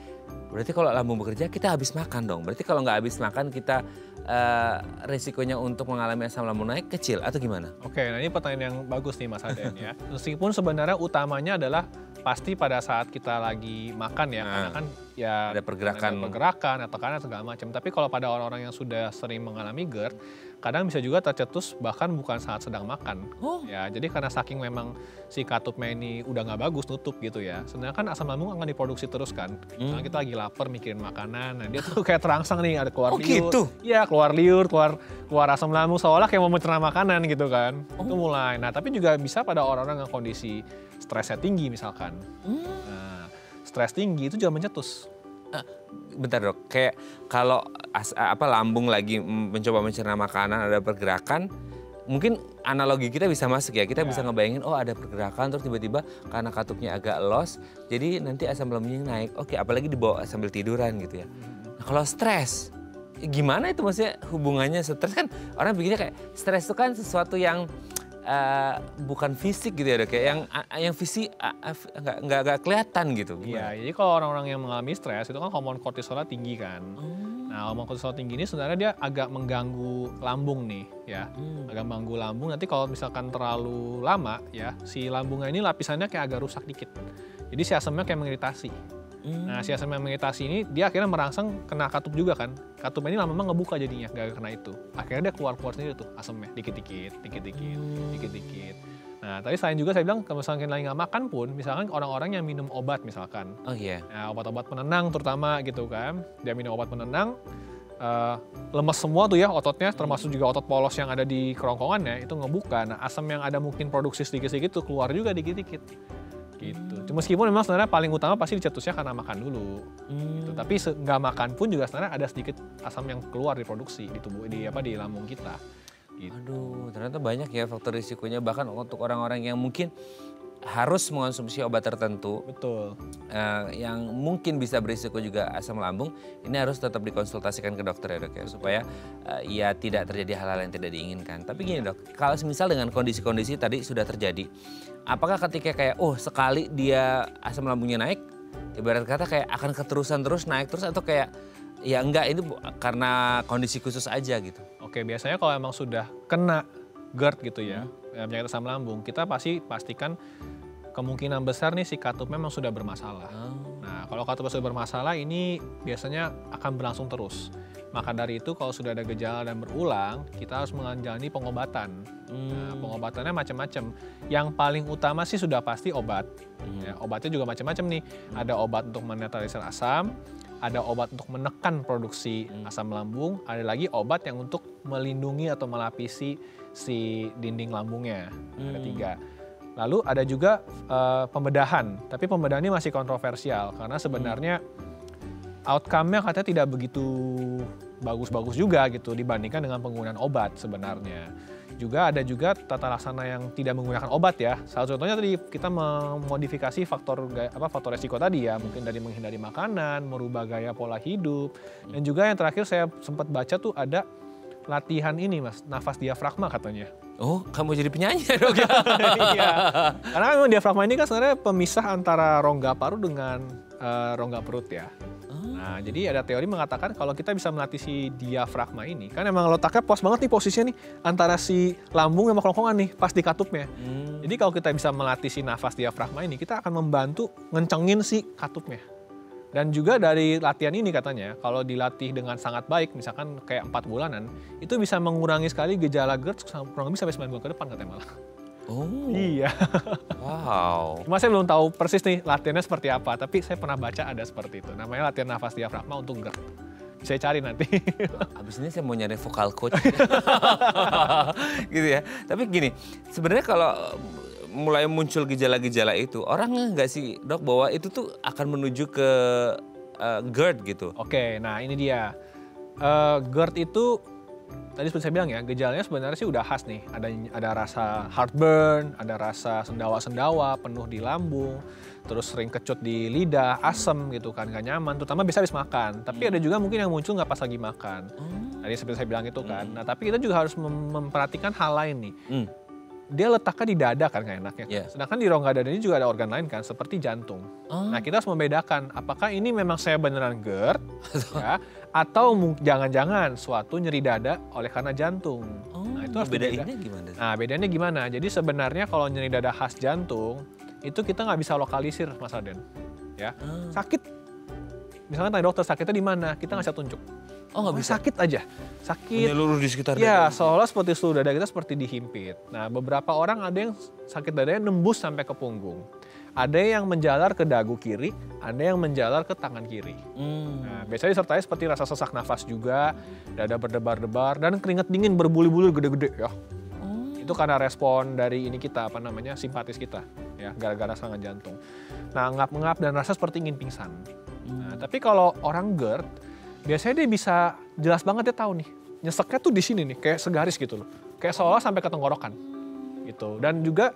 berarti kalau lambung bekerja kita habis makan dong. Berarti kalau nggak habis makan kita risikonya untuk mengalami asam lambung naik kecil atau gimana? Oke,
nah ini pertanyaan yang bagus nih Mas Aden ya. Meskipun sebenarnya utamanya adalah pasti pada saat kita lagi makan ya, karena kan ya
ada pergerakan
atau karena segala macam. Tapi kalau pada orang-orang yang sudah sering mengalami GERD, kadang bisa juga tercetus bahkan bukan saat sedang makan. Ya, jadi karena saking memang si katupnya ini udah nggak bagus nutup gitu ya. Sebenarnya kan asam lambung akan diproduksi terus kan. Misalnya kita lagi lapar mikirin makanan, nah dia tuh kayak terangsang nih ada keluar liur.
Gitu?
Iya, keluar liur, keluar asam lambung seolah kayak mau mencerna makanan gitu kan. Itu mulai. Nah, tapi juga bisa pada orang-orang yang kondisi stresnya tinggi misalkan. Nah, stres tinggi itu juga mencetus.
Bentar dok, kayak kalau lambung lagi mencoba mencerna makanan ada pergerakan, mungkin analogi kita bisa masuk ya, kita bisa ngebayangin oh ada pergerakan terus tiba-tiba karena katupnya agak los, jadi nanti asam lambungnya naik. Oke, apalagi dibawa sambil tiduran gitu ya. Nah, kalau stres, gimana itu maksudnya hubungannya stres kan orang pikirnya kayak stres itu kan sesuatu yang bukan fisik gitu ya dok, kayak yang fisik nggak kelihatan gitu.
Iya, jadi kalau orang-orang yang mengalami stres itu kan hormon kortisolnya tinggi kan. Nah hormon kortisol tinggi ini sebenarnya dia agak mengganggu lambung nih ya, agak mengganggu lambung. Nanti kalau misalkan terlalu lama ya, si lambungnya ini lapisannya kayak agak rusak dikit. Jadi si asamnya kayak mengiritasi. Nah, si asam yang mengiritasi ini dia akhirnya merangsang kena katup juga kan. Katup ini lama-lama ngebuka jadinya, gak kena itu. Akhirnya dia keluar-keluar sendiri tuh asamnya, dikit-dikit. Nah, tadi selain juga saya bilang kalau misalkan lagi nggak makan pun, misalkan orang-orang yang minum obat misalkan.
Oh iya.
Nah, obat-obat penenang terutama gitu kan. Dia minum obat penenang, lemes semua tuh ya ototnya, termasuk juga otot polos yang ada di kerongkongannya, itu ngebuka. Nah, asam yang ada mungkin produksi sedikit-sedikit tuh keluar juga dikit-dikit. Gitu. Meskipun memang sebenarnya paling utama pasti dicetusnya karena makan dulu. Gitu. Tapi nggak makan pun juga sebenarnya ada sedikit asam yang keluar diproduksi di tubuh di lambung kita. Gitu.
Aduh, ternyata banyak ya faktor risikonya bahkan untuk orang-orang yang mungkin harus mengonsumsi obat tertentu.
Betul.
Yang mungkin bisa berisiko juga asam lambung, ini harus tetap dikonsultasikan ke dokter ya dok ya, supaya ya tidak terjadi hal-hal yang tidak diinginkan. Tapi gini dok, kalau misal dengan kondisi-kondisi tadi sudah terjadi, apakah ketika kayak sekali dia asam lambungnya naik, ibarat kata kayak akan keterusan terus naik terus atau kayak ya enggak ini karena kondisi khusus aja gitu?
Oke, biasanya kalau emang sudah kena GERD gitu ya, penyakit asam lambung, kita pastikan kemungkinan besar nih si katup memang sudah bermasalah. Nah, kalau katup sudah bermasalah ini biasanya akan berlangsung terus. Maka dari itu kalau sudah ada gejala dan berulang, kita harus menjalani pengobatan. Nah, pengobatannya macam-macam. Yang paling utama sih sudah pasti obat. Ya, obatnya juga macam-macam nih. Ada obat untuk menetralisir asam, ada obat untuk menekan produksi asam lambung, ada lagi obat yang untuk melindungi atau melapisi si dinding lambungnya. Ada 3. Lalu ada juga pembedahan, tapi pembedahan ini masih kontroversial karena sebenarnya outcome-nya katanya tidak begitu bagus-bagus juga gitu dibandingkan dengan penggunaan obat sebenarnya. Juga ada juga tata laksana yang tidak menggunakan obat ya. Salah contohnya tadi kita memodifikasi faktor resiko tadi ya, mungkin dari menghindari makanan, merubah gaya pola hidup, dan juga yang terakhir saya sempat baca tuh ada latihan ini mas, nafas diafragma katanya.
Oh, kamu jadi penyanyi dong ya?
Iya, karena memang diafragma ini kan sebenarnya pemisah antara rongga paru dengan rongga perut ya. Nah, jadi ada teori mengatakan kalau kita bisa melatih si diafragma ini, kan emang letaknya pas banget nih posisinya nih antara si lambung sama kerongkongan nih, pas di katupnya. Jadi kalau kita bisa melatih si nafas diafragma ini, kita akan membantu ngencengin si katupnya. Dan juga dari latihan ini katanya, kalau dilatih dengan sangat baik, misalkan kayak 4 bulanan, itu bisa mengurangi sekali gejala GERD kurang lebih sampai 9 bulan ke depan katanya malah.
Oh.
Iya.
Wow.
Cuma saya belum tahu persis nih latihannya seperti apa, tapi saya pernah baca ada seperti itu. Namanya latihan nafas diafragma untuk GERD. Bisa cari nanti.
Abis ini saya mau nyari vokal coach. Gitu ya. Tapi gini, sebenarnya kalau mulai muncul gejala-gejala itu, orang nggak sih dok bahwa itu tuh akan menuju ke GERD gitu?
Oke, nah ini dia. GERD itu tadi seperti saya bilang ya, gejalanya sebenarnya sih udah khas nih. Ada rasa heartburn, ada rasa sendawa-sendawa, penuh di lambung, terus sering kecut di lidah, asem gitu kan, gak nyaman, terutama bisa habis makan. Tapi ada juga mungkin yang muncul nggak pas lagi makan. Tadi seperti saya bilang itu kan. Nah tapi kita juga harus memperhatikan hal lain nih. Dia letaknya di dada kan gak enaknya. Sedangkan di rongga dada ini juga ada organ lain kan, seperti jantung. Nah kita harus membedakan apakah ini memang saya beneran GERD ya, atau jangan-jangan suatu nyeri dada oleh karena jantung. Nah itu harus
bedainnya gimana?
Nah bedanya gimana? Jadi sebenarnya kalau nyeri dada khas jantung, itu kita nggak bisa lokalisir Mas Raden. Ya. Sakit. Misalnya tanya dokter sakitnya di mana, kita nggak bisa tunjuk.
Oh nggak bisa?
Sakit aja. Sakit.
Menyeluruh di sekitar
ya,
dada.
seolah seperti seluruh dada kita seperti dihimpit. Nah, beberapa orang ada yang sakit dadanya nembus sampai ke punggung. Ada yang menjalar ke dagu kiri, ada yang menjalar ke tangan kiri. Nah, biasanya disertai seperti rasa sesak nafas juga, dada berdebar-debar, dan keringat dingin berbulu-bulu gede-gede ya. Itu karena respon dari ini kita, simpatis kita, ya, gara-gara serangan jantung. Nah, ngap-ngap dan rasa seperti ingin pingsan. Nah, tapi kalau orang GERD, biasanya dia bisa jelas banget dia tahu nih, nyeseknya tuh di sini nih, kayak segaris gitu loh. Kayak seolah sampai ke tenggorokan. Gitu. Dan juga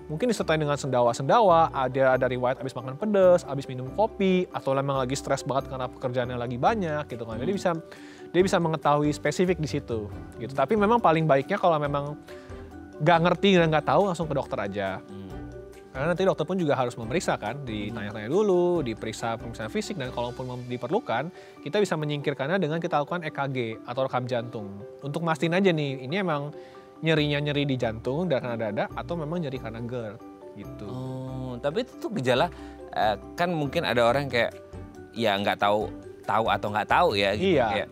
mungkin disertai dengan sendawa-sendawa, ada riwayat abis makan pedas, abis minum kopi, atau memang lagi stres banget karena pekerjaannya lagi banyak gitu kan. Jadi dia bisa mengetahui spesifik di situ. Gitu. Tapi memang paling baiknya kalau memang nggak ngerti dan nggak tahu langsung ke dokter aja. Karena nanti dokter pun juga harus memeriksa kan, ditanya-tanya dulu, diperiksa pemeriksaan fisik, dan kalaupun diperlukan, kita bisa menyingkirkannya dengan kita lakukan EKG atau rekam jantung. Untuk mastiin aja nih, ini emang nyerinya nyeri di jantung dan karena dada, atau memang nyeri karena GERD gitu.
Oh, tapi itu tuh gejala, kan mungkin ada orang kayak ya nggak tahu atau nggak tahu ya. Gitu.
Iya.
Kayak,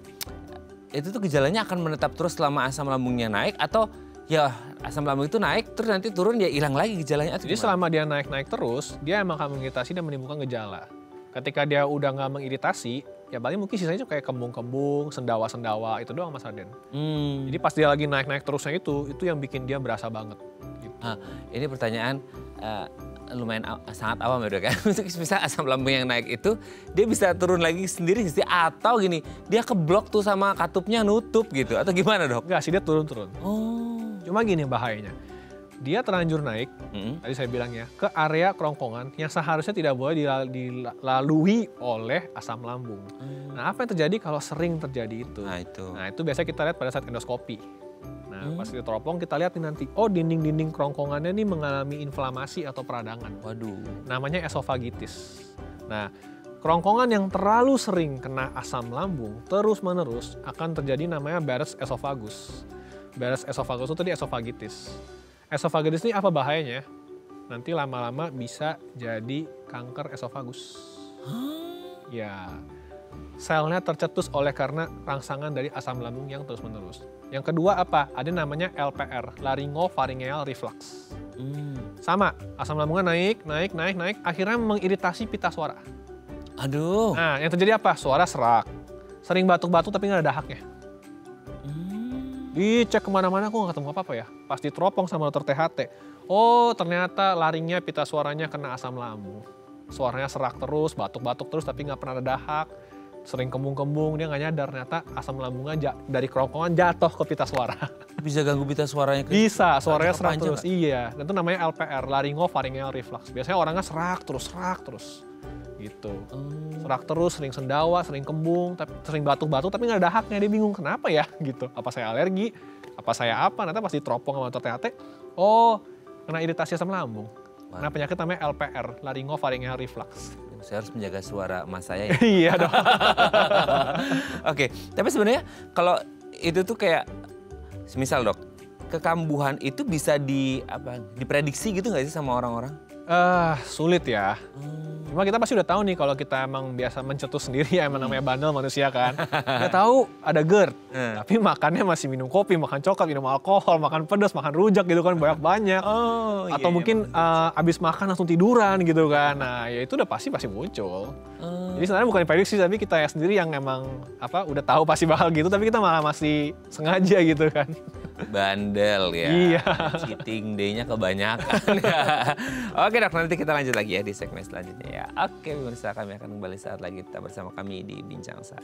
itu tuh gejalanya akan menetap terus selama asam lambungnya naik atau ya asam lambung itu naik terus nanti turun ya hilang lagi gejalanya.
Jadi selama dia naik-naik terus, dia emang akan mengiritasi dan menimbulkan gejala. Ketika dia udah nggak mengiritasi, ya paling mungkin sisanya kayak kembung-kembung, sendawa-sendawa, itu doang Mas Raden. Jadi pas dia lagi naik-naik terusnya itu yang bikin dia berasa banget. Gitu.
Ini pertanyaan lumayan sangat awam ya dok ya. Misal asam lambung yang naik itu, dia bisa turun lagi sendiri atau gini, dia keblok tuh sama katupnya nutup gitu, atau gimana dok?
Enggak sih, dia turun-turun. Cuma gini bahayanya. Dia terlanjur naik, tadi saya bilang ya, ke area kerongkongan yang seharusnya tidak boleh dilalui oleh asam lambung. Nah, apa yang terjadi kalau sering terjadi itu? Nah, itu biasanya kita lihat pada saat endoskopi. Nah, pas diteropong kita lihat nih nanti, oh dinding-dinding kerongkongannya nih mengalami inflamasi atau peradangan.
Waduh.
Namanya esofagitis. Nah, kerongkongan yang terlalu sering kena asam lambung terus-menerus akan terjadi namanya Barrett's esophagus. Barrett's esophagus itu tadi esofagitis. Esofagitis ini apa bahayanya? Nanti lama-lama bisa jadi kanker esofagus. Ya, selnya tercetus oleh karena rangsangan dari asam lambung yang terus-menerus. Yang kedua apa? Ada namanya LPR, laryngopharyngeal reflux. Sama, asam lambungnya naik, akhirnya mengiritasi pita suara.
Aduh.
Nah, yang terjadi apa? Suara serak. Sering batuk-batuk tapi nggak ada dahaknya. Dicek kemana-mana aku nggak ketemu apa-apa ya. Pas diteropong sama dokter THT. Oh, ternyata laringnya pita suaranya kena asam lambung. Suaranya serak terus, batuk-batuk terus tapi nggak pernah ada dahak. Sering kembung-kembung, dia nggak nyadar. Ternyata asam lambungnya dari kerongkongan jatuh ke pita suara.
Bisa ganggu pita suaranya?
Bisa, suaranya serak terus. Iya, dan itu namanya LPR, laryngopharyngeal reflux. Biasanya orangnya serak terus. Gitu. Serak terus, sering sendawa, sering kembung, sering batuk-batuk tapi nggak ada dahaknya. Dia bingung kenapa ya gitu. Apa saya alergi? Apa saya apa? Nanti pas diteropong sama dokter THT, oh kena iritasi asam lambung. Karena penyakit namanya LPR, laryngopharyngeal reflux.
Saya harus menjaga suara emas saya ya.
Iya dong.
Oke, tapi sebenarnya kalau itu tuh kayak, semisal dok, kekambuhan itu bisa diprediksi gitu nggak sih sama orang-orang?
Sulit ya. Cuma kita pasti udah tahu nih kalau kita emang biasa mencetus sendiri ya, emang namanya bandel manusia kan. Kita tahu ada GERD, tapi makannya masih minum kopi, makan coklat, minum alkohol, makan pedas, makan rujak gitu kan banyak-banyak. Atau mungkin abis makan langsung tiduran gitu kan. Nah ya itu udah pasti muncul. Jadi sebenarnya bukan diprediksi tapi kita ya sendiri yang emang udah tahu pasti bakal gitu, tapi kita malah masih sengaja gitu kan.
Bandel ya.
Iya.
Cheating day-nya kebanyakan ya. Oke dok, nanti kita lanjut lagi ya di segmen selanjutnya ya. Oke pemirsa, kami akan kembali saat lagi tetap bersama kami di Bincang Saat.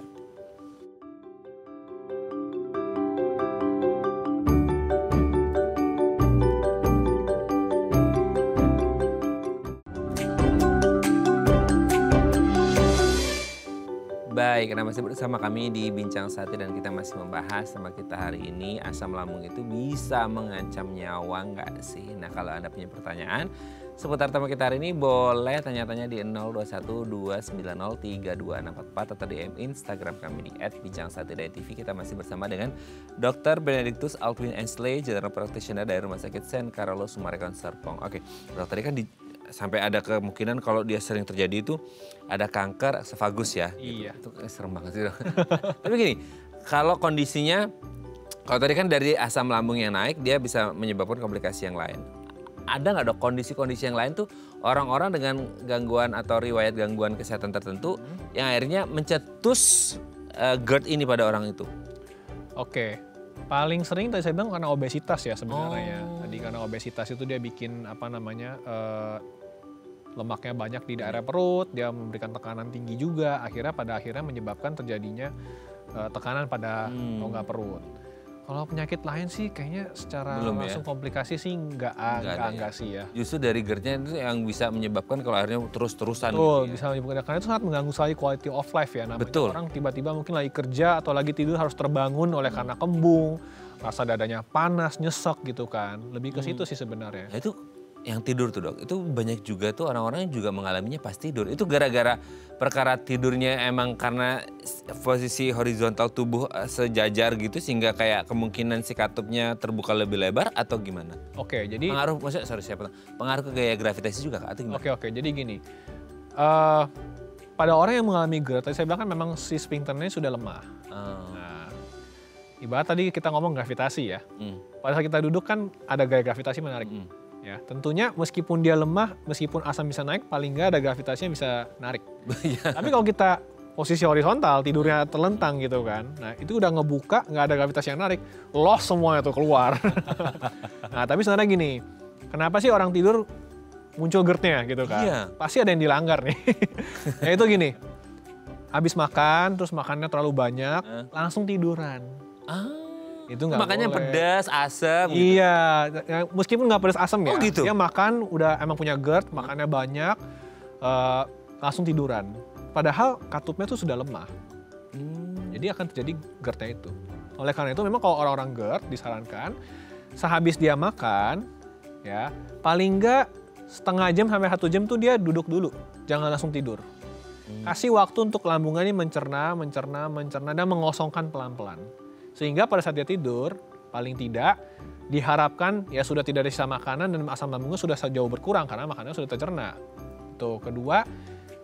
Baik, karena masih bersama kami di Bincang Sate dan kita masih membahas sama kita hari ini, asam lambung itu bisa mengancam nyawa nggak sih? Nah kalau Anda punya pertanyaan seputar tema kita hari ini boleh tanya-tanya di 0212903244 atau DM Instagram kami di @bincangsateday.tv. Kita masih bersama dengan Dr. Benedictus Altwin Ensley, General Practitioner dari Rumah Sakit St. Carlos Summarecon Serpong. Oke, dokter tadi kan sampai ada kemungkinan kalau dia sering terjadi itu ada kanker esofagus ya.
Iya.
Itu serem banget sih dok. Tapi gini, kalau kondisinya, kalau tadi kan dari asam lambung yang naik dia bisa menyebabkan komplikasi yang lain. Ada nggak dok kondisi-kondisi yang lain tuh orang-orang dengan gangguan atau riwayat gangguan kesehatan tertentu yang akhirnya mencetus GERD ini pada orang itu?
Oke. Paling sering tadi saya bilang karena obesitas ya sebenarnya. Tadi karena obesitas itu dia bikin lemaknya banyak di daerah perut, dia memberikan tekanan tinggi juga, pada akhirnya menyebabkan terjadinya tekanan pada rongga perut. Kalau penyakit lain sih kayaknya secara langsung komplikasi sih enggak sih ya.
Justru dari GERD-nya itu yang bisa menyebabkan kalau akhirnya terus-terusan.
Betul, gitu ya. Bisa menyebabkan, karena itu sangat mengganggu sekali quality of life ya. Namanya orang tiba-tiba mungkin lagi kerja atau lagi tidur harus terbangun oleh karena kembung, rasa dadanya panas, nyesek gitu kan. Lebih ke situ sih sebenarnya.
Nah, itu yang tidur tuh dok, itu banyak juga tuh orang-orang yang juga mengalaminya pas tidur. Itu gara-gara perkara tidurnya emang karena posisi horizontal tubuh sejajar gitu sehingga kayak kemungkinan si katupnya terbuka lebih lebar atau gimana?
Oke, jadi
pengaruh ke gaya gravitasi juga atau gimana?
Oke, jadi gini. pada orang yang mengalami GERD, tadi saya bilang kan memang si sphincternya sudah lemah. Nah, ibarat tadi kita ngomong gravitasi ya. Pada saat kita duduk kan ada gaya gravitasi menarik. Ya, tentunya meskipun dia lemah, meskipun asam bisa naik, paling nggak ada gravitasinya bisa narik. Tapi kalau kita posisi horizontal, tidurnya terlentang gitu kan, nah itu udah ngebuka, nggak ada gravitasi yang narik, loss semuanya tuh keluar. Nah, tapi sebenarnya gini, kenapa sih orang tidur muncul GERD-nya gitu kan?
Iya.
Pasti ada yang dilanggar nih. Ya itu gini, habis makan, terus makannya terlalu banyak, langsung tiduran. Itu nggak
Makanya
boleh.
pedas, asam gitu.
Iya, meskipun nggak pedas asam ya.
Oh gitu?
Dia makan udah emang punya GERD, makannya banyak, langsung tiduran. Padahal katupnya tuh sudah lemah. Jadi akan terjadi GERD-nya itu. Oleh karena itu memang kalau orang-orang GERD disarankan sehabis dia makan, ya paling nggak setengah jam sampai 1 jam tuh dia duduk dulu, jangan langsung tidur. Kasih waktu untuk lambungnya ini mencerna dan mengosongkan pelan-pelan. Sehingga pada saat dia tidur, paling tidak diharapkan ya sudah tidak ada sisa makanan dan asam lambungnya sudah jauh berkurang karena makanannya sudah tercerna. Itu kedua,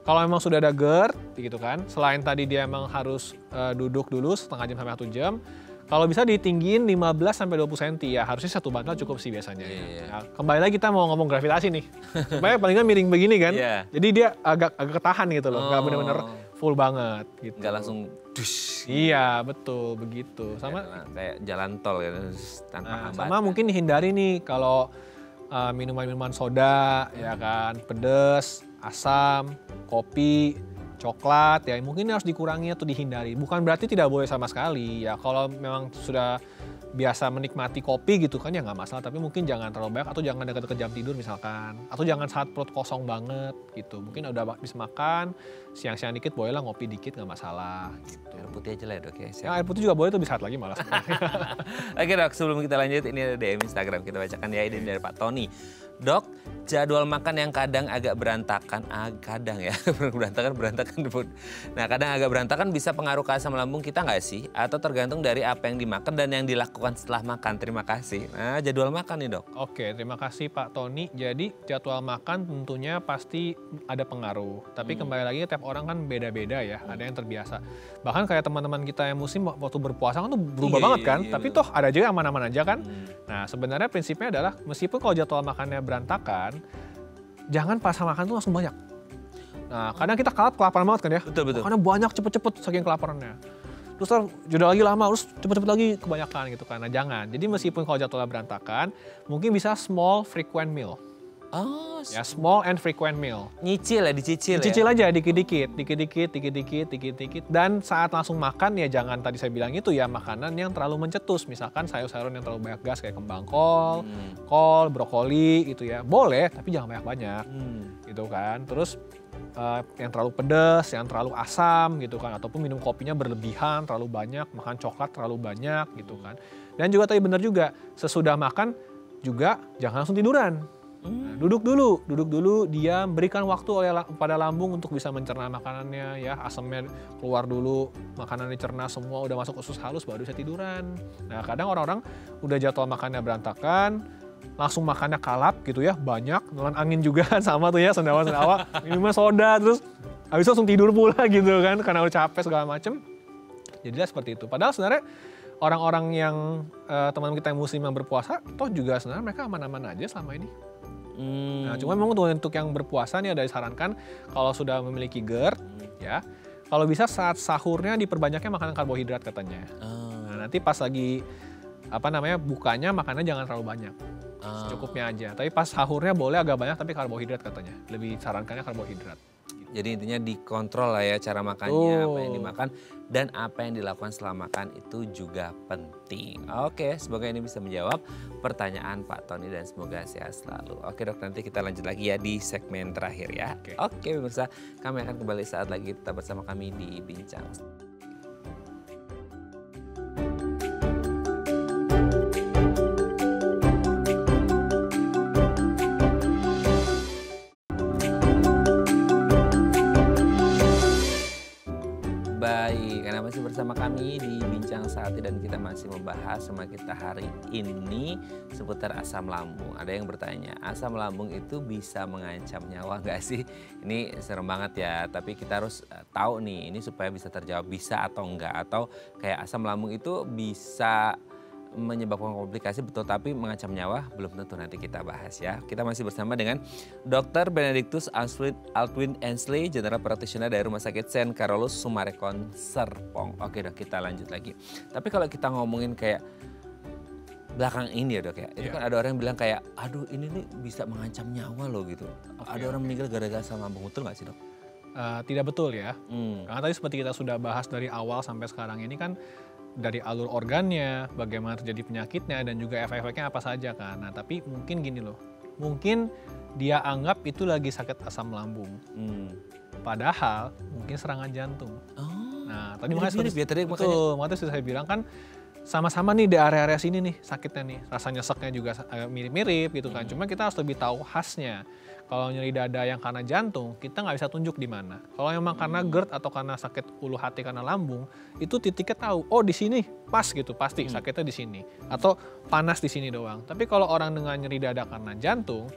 kalau memang sudah ada GERD gitu kan, selain tadi dia emang harus duduk dulu setengah jam sampai 1 jam, kalau bisa ditinggiin 15 sampai 20 cm ya, harusnya 1 bantal cukup sih biasanya. Nah, kembali lagi kita mau ngomong gravitasi nih. Supaya paling nggak miring begini kan. Jadi dia agak ketahan gitu loh, nggak bener-bener full banget gitu.
Nggak langsung dus.
Iya, betul begitu. Sama
kayak jalan tol ya, tanpa hambatan.
Sama mungkin dihindari nih kalau minuman-minuman soda ya kan, pedes, asam, kopi, coklat ya mungkin harus dikurangi atau dihindari. Bukan berarti tidak boleh sama sekali ya, kalau memang sudah biasa menikmati kopi gitu kan ya nggak masalah, tapi mungkin jangan terlalu banyak atau jangan dekat-dekat jam tidur misalkan, atau jangan saat perut kosong banget gitu. Mungkin udah habis makan siang-siang dikit bolehlah ngopi dikit, nggak masalah gitu.
Air putih aja lah ya, Dok ya.
Ya, air putih juga boleh tuh, bisa saat lagi malas.
Oke Dok, sebelum kita lanjut ini ada DM Instagram kita bacakan ya, ini dari Pak Tony. Dok, jadwal makan yang kadang agak berantakan, kadang ya, berantakan. Nah, kadang agak berantakan bisa pengaruh ke asam lambung kita nggak sih? Atau tergantung dari apa yang dimakan dan yang dilakukan setelah makan? Terima kasih. Nah, jadwal makan nih, Dok.
Oke, terima kasih Pak Tony. Jadi jadwal makan tentunya pasti ada pengaruh. Tapi kembali lagi tiap orang kan beda-beda ya, ada yang terbiasa. Bahkan kayak teman-teman kita yang musim waktu berpuasa kan tuh berubah banget kan, tapi toh ada juga yang aman-aman aja kan. Nah, sebenarnya prinsipnya adalah meskipun kalau jadwal makannya berantakan, jangan pas makan tuh langsung banyak. Nah, kadang kita kelaparan banget kan ya.
Betul.
Karena banyak cepet-cepet saking kelaparannya. Terus jeda lagi lama, terus cepet-cepet lagi kebanyakan gitu kan. Nah, jangan. Jadi meskipun kalau jadwalnya berantakan, mungkin bisa small frequent meal.
Oh,
Ya, small and frequent meal.
dicicil
Dicicil aja dikit-dikit. Dan saat langsung makan ya jangan tadi saya bilang itu ya makanan yang terlalu mencetus. Misalkan sayur-sayuran yang terlalu banyak gas kayak kembang kol, kol, brokoli gitu ya. Boleh, tapi jangan banyak-banyak. Gitu kan. Terus yang terlalu pedas, yang terlalu asam gitu kan. Ataupun minum kopinya berlebihan, terlalu banyak. Makan coklat terlalu banyak gitu kan. Dan juga tadi benar juga, sesudah makan juga jangan langsung tiduran. Nah, duduk dulu, diam, berikan waktu pada lambung untuk bisa mencerna makanannya ya, asamnya keluar dulu, makanan dicerna semua udah masuk usus halus baru bisa tiduran. Nah, kadang orang-orang udah jadwal makannya berantakan, langsung makannya kalap gitu ya, banyak, nelan angin juga sama tuh ya, sendawa, minumnya soda, terus habis itu langsung tidur pula gitu kan, karena udah capek segala macem. Jadilah seperti itu. Padahal sebenarnya orang-orang yang teman kita yang muslim yang berpuasa, toh juga sebenarnya mereka aman-aman aja selama ini. Nah, cuma memang untuk yang berpuasa nih ada disarankan kalau sudah memiliki GERD, ya, kalau bisa saat sahurnya diperbanyaknya makanan karbohidrat katanya. Nah, nanti pas lagi bukanya makannya jangan terlalu banyak, secukupnya aja. Tapi pas sahurnya boleh agak banyak tapi karbohidrat katanya, lebih sarankannya karbohidrat.
Jadi intinya dikontrol lah ya cara makannya, apa yang dimakan dan apa yang dilakukan setelah makan itu juga penting. Oke, semoga ini bisa menjawab pertanyaan Pak Tony dan semoga sehat selalu. Oke Dok, nanti kita lanjut lagi ya di segmen terakhir ya. Oke pemirsa, kami akan kembali saat lagi tetap bersama kami di Bincang. Baik, karena masih bersama kami di Bincang Sehati dan kita masih membahas sama kita hari ini seputar asam lambung. Ada yang bertanya, asam lambung itu bisa mengancam nyawa nggak sih? Ini serem banget ya, tapi kita harus tahu nih ini supaya bisa terjawab bisa atau enggak. Atau kayak asam lambung itu bisa menyebabkan komplikasi betul tapi mengancam nyawa belum tentu, nanti kita bahas ya. Kita masih bersama dengan Dr. Benedictus Altwin Ensley, General Practitioner dari Rumah Sakit St. Carolus Summarecon Serpong. Oke dok, kita lanjut lagi. Tapi kalau kita ngomongin kayak belakang ini ya dok ya, itu kan ada orang yang bilang kayak aduh ini nih bisa mengancam nyawa loh gitu. Ada orang meninggal gara-gara asam lambung, betul nggak sih dok?
Tidak betul ya, karena tadi seperti kita sudah bahas dari awal sampai sekarang ini kan dari alur organnya, bagaimana terjadi penyakitnya, dan juga efek-efeknya apa saja kan. Nah tapi mungkin gini loh, mungkin dia anggap itu lagi sakit asam lambung. Padahal mungkin serangan jantung. Nah tadi makanya sudah saya bilang kan, sama-sama nih di area-area sini nih sakitnya nih. Rasanya nyesaknya juga mirip-mirip gitu kan. Cuma kita harus lebih tahu khasnya. Kalau nyeri dada yang karena jantung, kita nggak bisa tunjuk di mana. Kalau memang karena GERD atau karena sakit ulu hati karena lambung, itu titiknya tahu, oh di sini pas gitu, pasti sakitnya di sini. Atau panas di sini doang. Tapi kalau orang dengan nyeri dada karena jantung,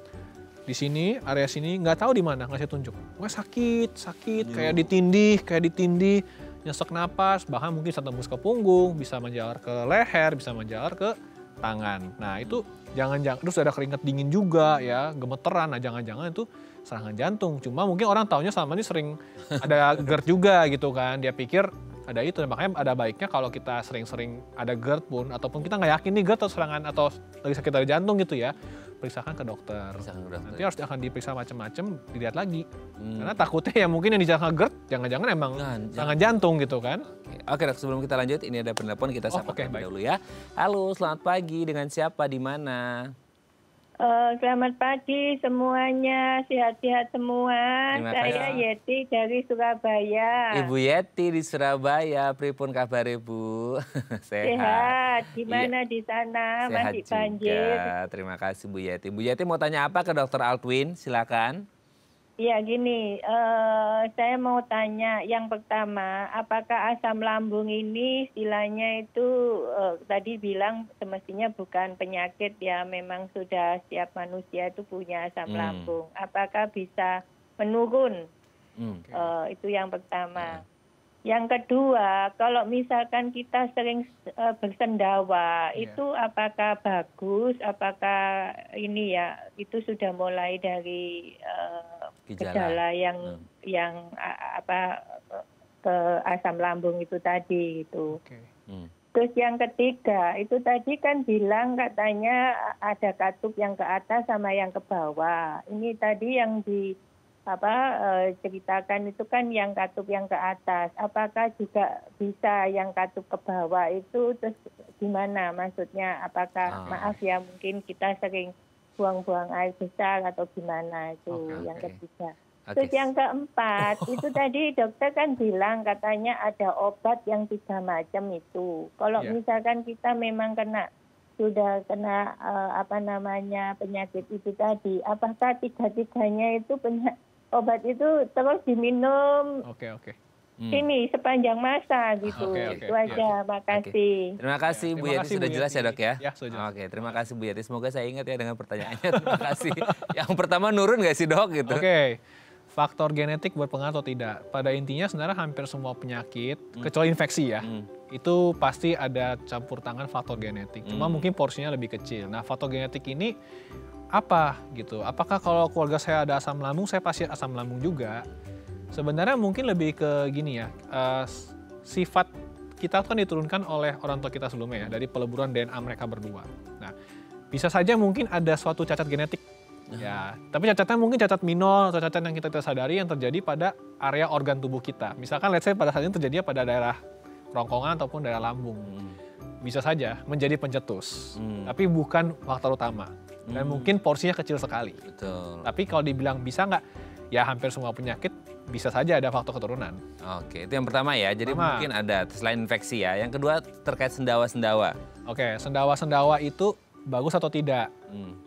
di sini, area sini nggak tahu di mana, nggak bisa tunjuk. Wah sakit, kayak ditindih, nyesek napas, bahkan mungkin bisa tembus ke punggung, bisa menjalar ke leher, bisa menjalar ke tangan. Nah itu jangan-jangan, terus ada keringat dingin juga ya, gemeteran, nah jangan-jangan itu serangan jantung. Cuma mungkin orang taunya selama ini sering ada GERD juga gitu kan, dia pikir ada itu. Makanya ada baiknya kalau kita sering-sering ada GERD pun, ataupun kita nggak yakin nih GERD atau serangan atau lagi sakit dari jantung gitu ya, periksakan ke dokter. Nanti harus akan diperiksa macam-macam, dilihat lagi. Karena takutnya ya mungkin yang dijaga GERD, jangan-jangan emang serangan jantung gitu kan.
Oke dok, sebelum kita lanjut, ini ada penelpon, kita sapa terlebih dahulu ya. Halo, selamat pagi, dengan siapa, di mana?
Selamat pagi semuanya, sehat-sehat semua. Saya Yeti dari Surabaya.
Ibu Yeti di Surabaya, pripun kabar Ibu?
Sehat. Gimana di sana?
Sehat
masih banjir?
Juga. Terima kasih Bu Yeti. Bu Yeti mau tanya apa ke Dr. Altwin? Silakan.
Ya gini, saya mau tanya yang pertama, apakah asam lambung ini istilahnya itu tadi bilang semestinya bukan penyakit ya, memang sudah setiap manusia itu punya asam lambung. Apakah bisa menurun? Itu yang pertama. Yang kedua, kalau misalkan kita sering bersendawa, itu apakah bagus? Apakah ini ya itu sudah mulai dari gejala yang ke asam lambung itu tadi gitu. Terus yang ketiga, itu tadi kan bilang katanya ada katup yang ke atas sama yang ke bawah. Ini tadi yang ceritakan itu kan yang katup yang ke atas. Apakah juga bisa yang katup ke bawah itu, terus gimana maksudnya? Apakah maaf ya mungkin kita sering buang-buang air besar atau gimana itu yang ketiga. Terus yang keempat itu tadi dokter kan bilang katanya ada obat yang 3 macam itu. Kalau misalkan kita memang sudah kena penyakit itu tadi, apakah 3-tiganya itu obat itu terus diminum ini sepanjang masa gitu. Itu aja, makasih.
Terima kasih Bu Yeti, sudah jelas ya dok ya? Oke, terima kasih Bu Yeti, semoga saya ingat ya dengan pertanyaannya. Terima kasih. Yang pertama, nurun nggak sih dok gitu?
Faktor genetik berpengaruh atau tidak? Pada intinya sebenarnya hampir semua penyakit, kecuali infeksi ya, itu pasti ada campur tangan faktor genetik. Cuma mungkin porsinya lebih kecil. Nah faktor genetik ini apa gitu? Apakah kalau keluarga saya ada asam lambung, saya pasti asam lambung juga? Sebenarnya mungkin lebih ke gini ya, sifat kita kan diturunkan oleh orang tua kita sebelumnya ya, dari peleburan DNA mereka berdua. Nah, bisa saja mungkin ada suatu cacat genetik. Ya, tapi cacatnya mungkin cacat minor atau cacat yang kita tidak sadari yang terjadi pada area organ tubuh kita. Misalkan let's say pada saat ini terjadi pada daerah kerongkongan ataupun daerah lambung. Bisa saja menjadi pencetus, tapi bukan faktor utama. Dan mungkin porsinya kecil sekali.
Betul.
Tapi kalau dibilang bisa nggak, ya hampir semua penyakit bisa saja ada faktor keturunan.
Oke, itu yang pertama ya. Jadi mungkin ada selain infeksi ya. Yang kedua terkait sendawa-sendawa.
Sendawa-sendawa itu bagus atau tidak?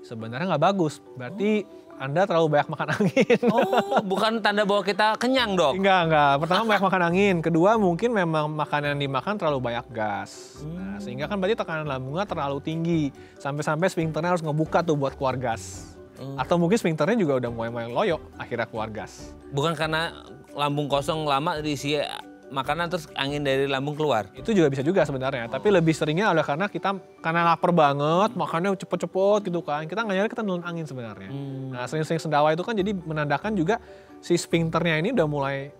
Sebenarnya nggak bagus, berarti Anda terlalu banyak makan angin.
Oh, bukan tanda bahwa kita kenyang, Dok?
Enggak. Pertama banyak makan angin. Kedua mungkin memang makanan yang dimakan terlalu banyak gas. Nah, sehingga kan berarti tekanan lambungnya terlalu tinggi. Sampai-sampai sphincternya harus ngebuka tuh buat keluar gas. Atau mungkin sphincternya juga udah mulai loyo, akhirnya keluar gas.
Bukan karena lambung kosong lama diisi makanan terus angin dari lambung keluar?
Itu juga bisa juga sebenarnya. Tapi lebih seringnya adalah karena lapar banget, makannya cepet-cepet gitu kan. Kita nggak nyadar kita nelan angin sebenarnya. Nah sering-sering sendawa itu kan jadi menandakan juga si sphincternya ini udah mulai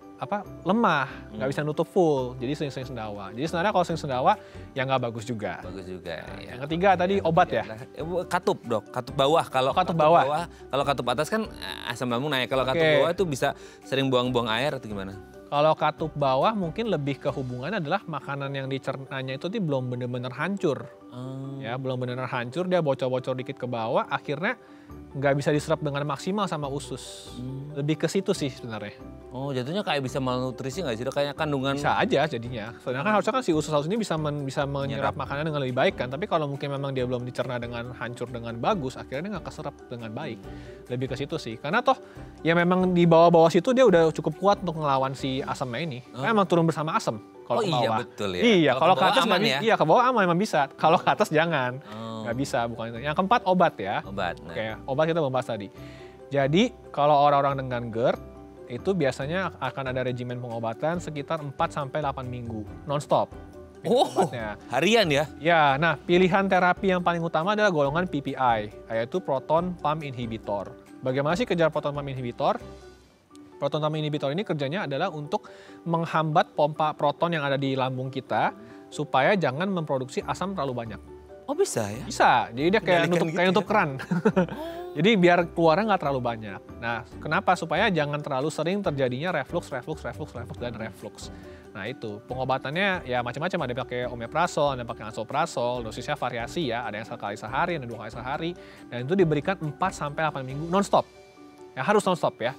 lemah, nggak bisa nutup full. Jadi sering-sering sendawa. Jadi sebenarnya kalau sering sendawa ya nggak bagus juga.
Bagus juga.
Nah,
ya.
Yang ketiga tadi obat ya?
Katup, Dok. Katup bawah. Kalau
katup bawah.
Kalau katup atas kan asam lambung naik. Kalau katup bawah itu bisa sering buang-buang air atau gimana?
Kalau katup bawah mungkin lebih ke hubungannya adalah makanan yang dicernanya itu belum benar-benar hancur. Ya, belum benar-benar hancur, dia bocor-bocor dikit ke bawah, akhirnya nggak bisa diserap dengan maksimal sama usus. Lebih ke situ sih sebenarnya.
Oh, jatuhnya kayak bisa malnutrisi nggak sih? Kayak kandungan...
Bisa aja jadinya. Sedangkan harusnya kan si usus ini bisa menyerap makanan dengan lebih baik kan. Tapi kalau mungkin memang dia belum dicerna dengan hancur dengan bagus, akhirnya dia nggak keserap dengan baik. Lebih ke situ sih. Karena toh ya memang di bawah-bawah situ dia udah cukup kuat untuk ngelawan si asamnya ini. Karena memang turun bersama asam. Kalau ke bawah.
Iya betul ya.
Iya, kalau ke atas
aman ya.
Iya, ke bawah aman memang bisa. Kalau ke atas jangan. Nggak bisa, bukan itu. Yang keempat obat ya.
Obat. Nah.
Oke, obat kita membahas tadi. Jadi kalau orang-orang dengan GERD itu biasanya akan ada regimen pengobatan sekitar 4-8 minggu non-stop. Obatnya.
Harian ya?
Ya, nah pilihan terapi yang paling utama adalah golongan PPI, yaitu proton pump inhibitor. Bagaimana sih kejar proton pump inhibitor? Proton pump inhibitor ini kerjanya adalah untuk menghambat pompa proton yang ada di lambung kita supaya jangan memproduksi asam terlalu banyak.
Oh bisa ya?
Bisa, jadi dia kayak nutup keran. Jadi biar keluarnya nggak terlalu banyak. Nah, kenapa? Supaya jangan terlalu sering terjadinya reflux, dan reflux. Nah itu, pengobatannya ya macam-macam. Ada yang pakai omeprazol, ada yang pakai lansoprazol, dosisnya variasi ya. Ada yang sekali sehari, ada 2 kali sehari. Dan itu diberikan 4-8 minggu non-stop. Ya harus non-stop ya.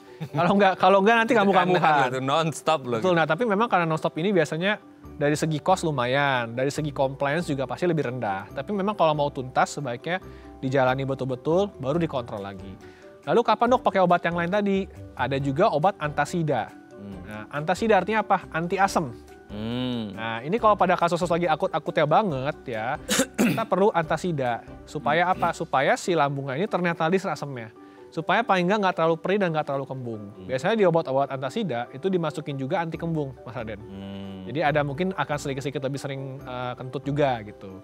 Kalau nggak nanti kambuh-kambuhan.
Non-stop loh.
Betul, nah tapi memang karena non-stop ini biasanya dari segi cost lumayan, dari segi compliance juga pasti lebih rendah. Tapi memang kalau mau tuntas sebaiknya dijalani betul-betul, baru dikontrol lagi. Lalu kapan dok pakai obat yang lain tadi? Ada juga obat antasida. Nah, antasida artinya apa? Anti asam. Nah ini kalau pada kasus lagi akut-akutnya banget ya, kita perlu antasida. Supaya apa? Supaya si lambungnya ini ternetralis asamnya. Supaya paling nggak terlalu perih dan nggak terlalu kembung. Biasanya di obat-obat antasida itu dimasukin juga anti kembung, Mas Raden. Jadi ada mungkin akan sedikit-sedikit lebih sering kentut juga gitu.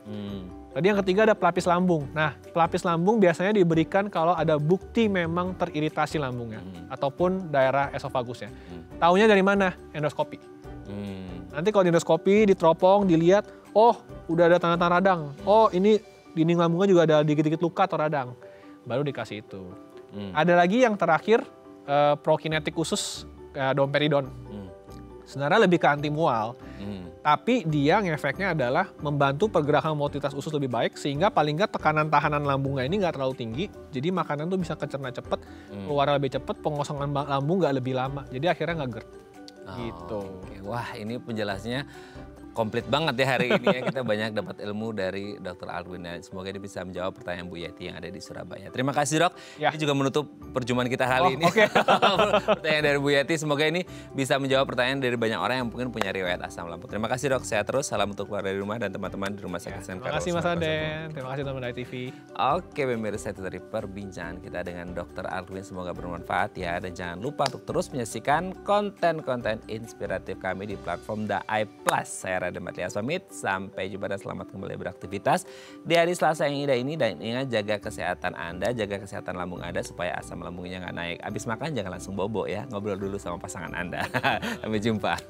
Tadi yang ketiga ada pelapis lambung. Nah, pelapis lambung biasanya diberikan kalau ada bukti memang teriritasi lambungnya ataupun daerah esofagusnya. Taunya dari mana? Endoskopi. Nanti kalau di endoskopi, diteropong, dilihat, oh udah ada tanda-tanda radang. Oh ini dinding lambungnya juga ada dikit-dikit luka atau radang. Baru dikasih itu. Ada lagi yang terakhir prokinetik usus domperidon. Sebenarnya lebih ke anti mual, tapi dia ngefeknya adalah membantu pergerakan motoritas usus lebih baik sehingga paling nggak tekanan tahanan lambungnya ini nggak terlalu tinggi, jadi makanan tuh bisa kecerna cepet, keluar lebih cepet, pengosongan lambung nggak lebih lama, jadi akhirnya nggak GERD. Gitu.
Okay. Wah ini penjelasannya komplit banget ya hari ini ya. Kita banyak dapat ilmu dari Dr. Alwin ya. Semoga dia bisa menjawab pertanyaan Bu Yeti yang ada di Surabaya. Terima kasih dok. Ya. Ini juga menutup perjumpaan kita kali ini. Okay. Pertanyaan dari Bu Yeti. Semoga ini bisa menjawab pertanyaan dari banyak orang yang mungkin punya riwayat asam lambung. Terima kasih dok. Sehat terus. Salam untuk keluarga dari rumah dan teman-teman di Rumah Sakit Sen Carlos.
Terima kasih Mas Aden. Terima kasih teman-teman dari TV.
Oke pemirsa, itu dari perbincangan kita dengan Dr. Alwin. Semoga bermanfaat ya. Dan jangan lupa untuk terus menyaksikan konten-konten inspiratif kami di platform The Eye Plus. Saya Raden Matlias pamit, sampai jumpa dan selamat kembali beraktivitas di hari Selasa yang indah ini. Dan ingat, jaga kesehatan Anda, jaga kesehatan lambung Anda supaya asam lambungnya nggak naik. Abis makan jangan langsung bobo ya, ngobrol dulu sama pasangan Anda. Sampai jumpa.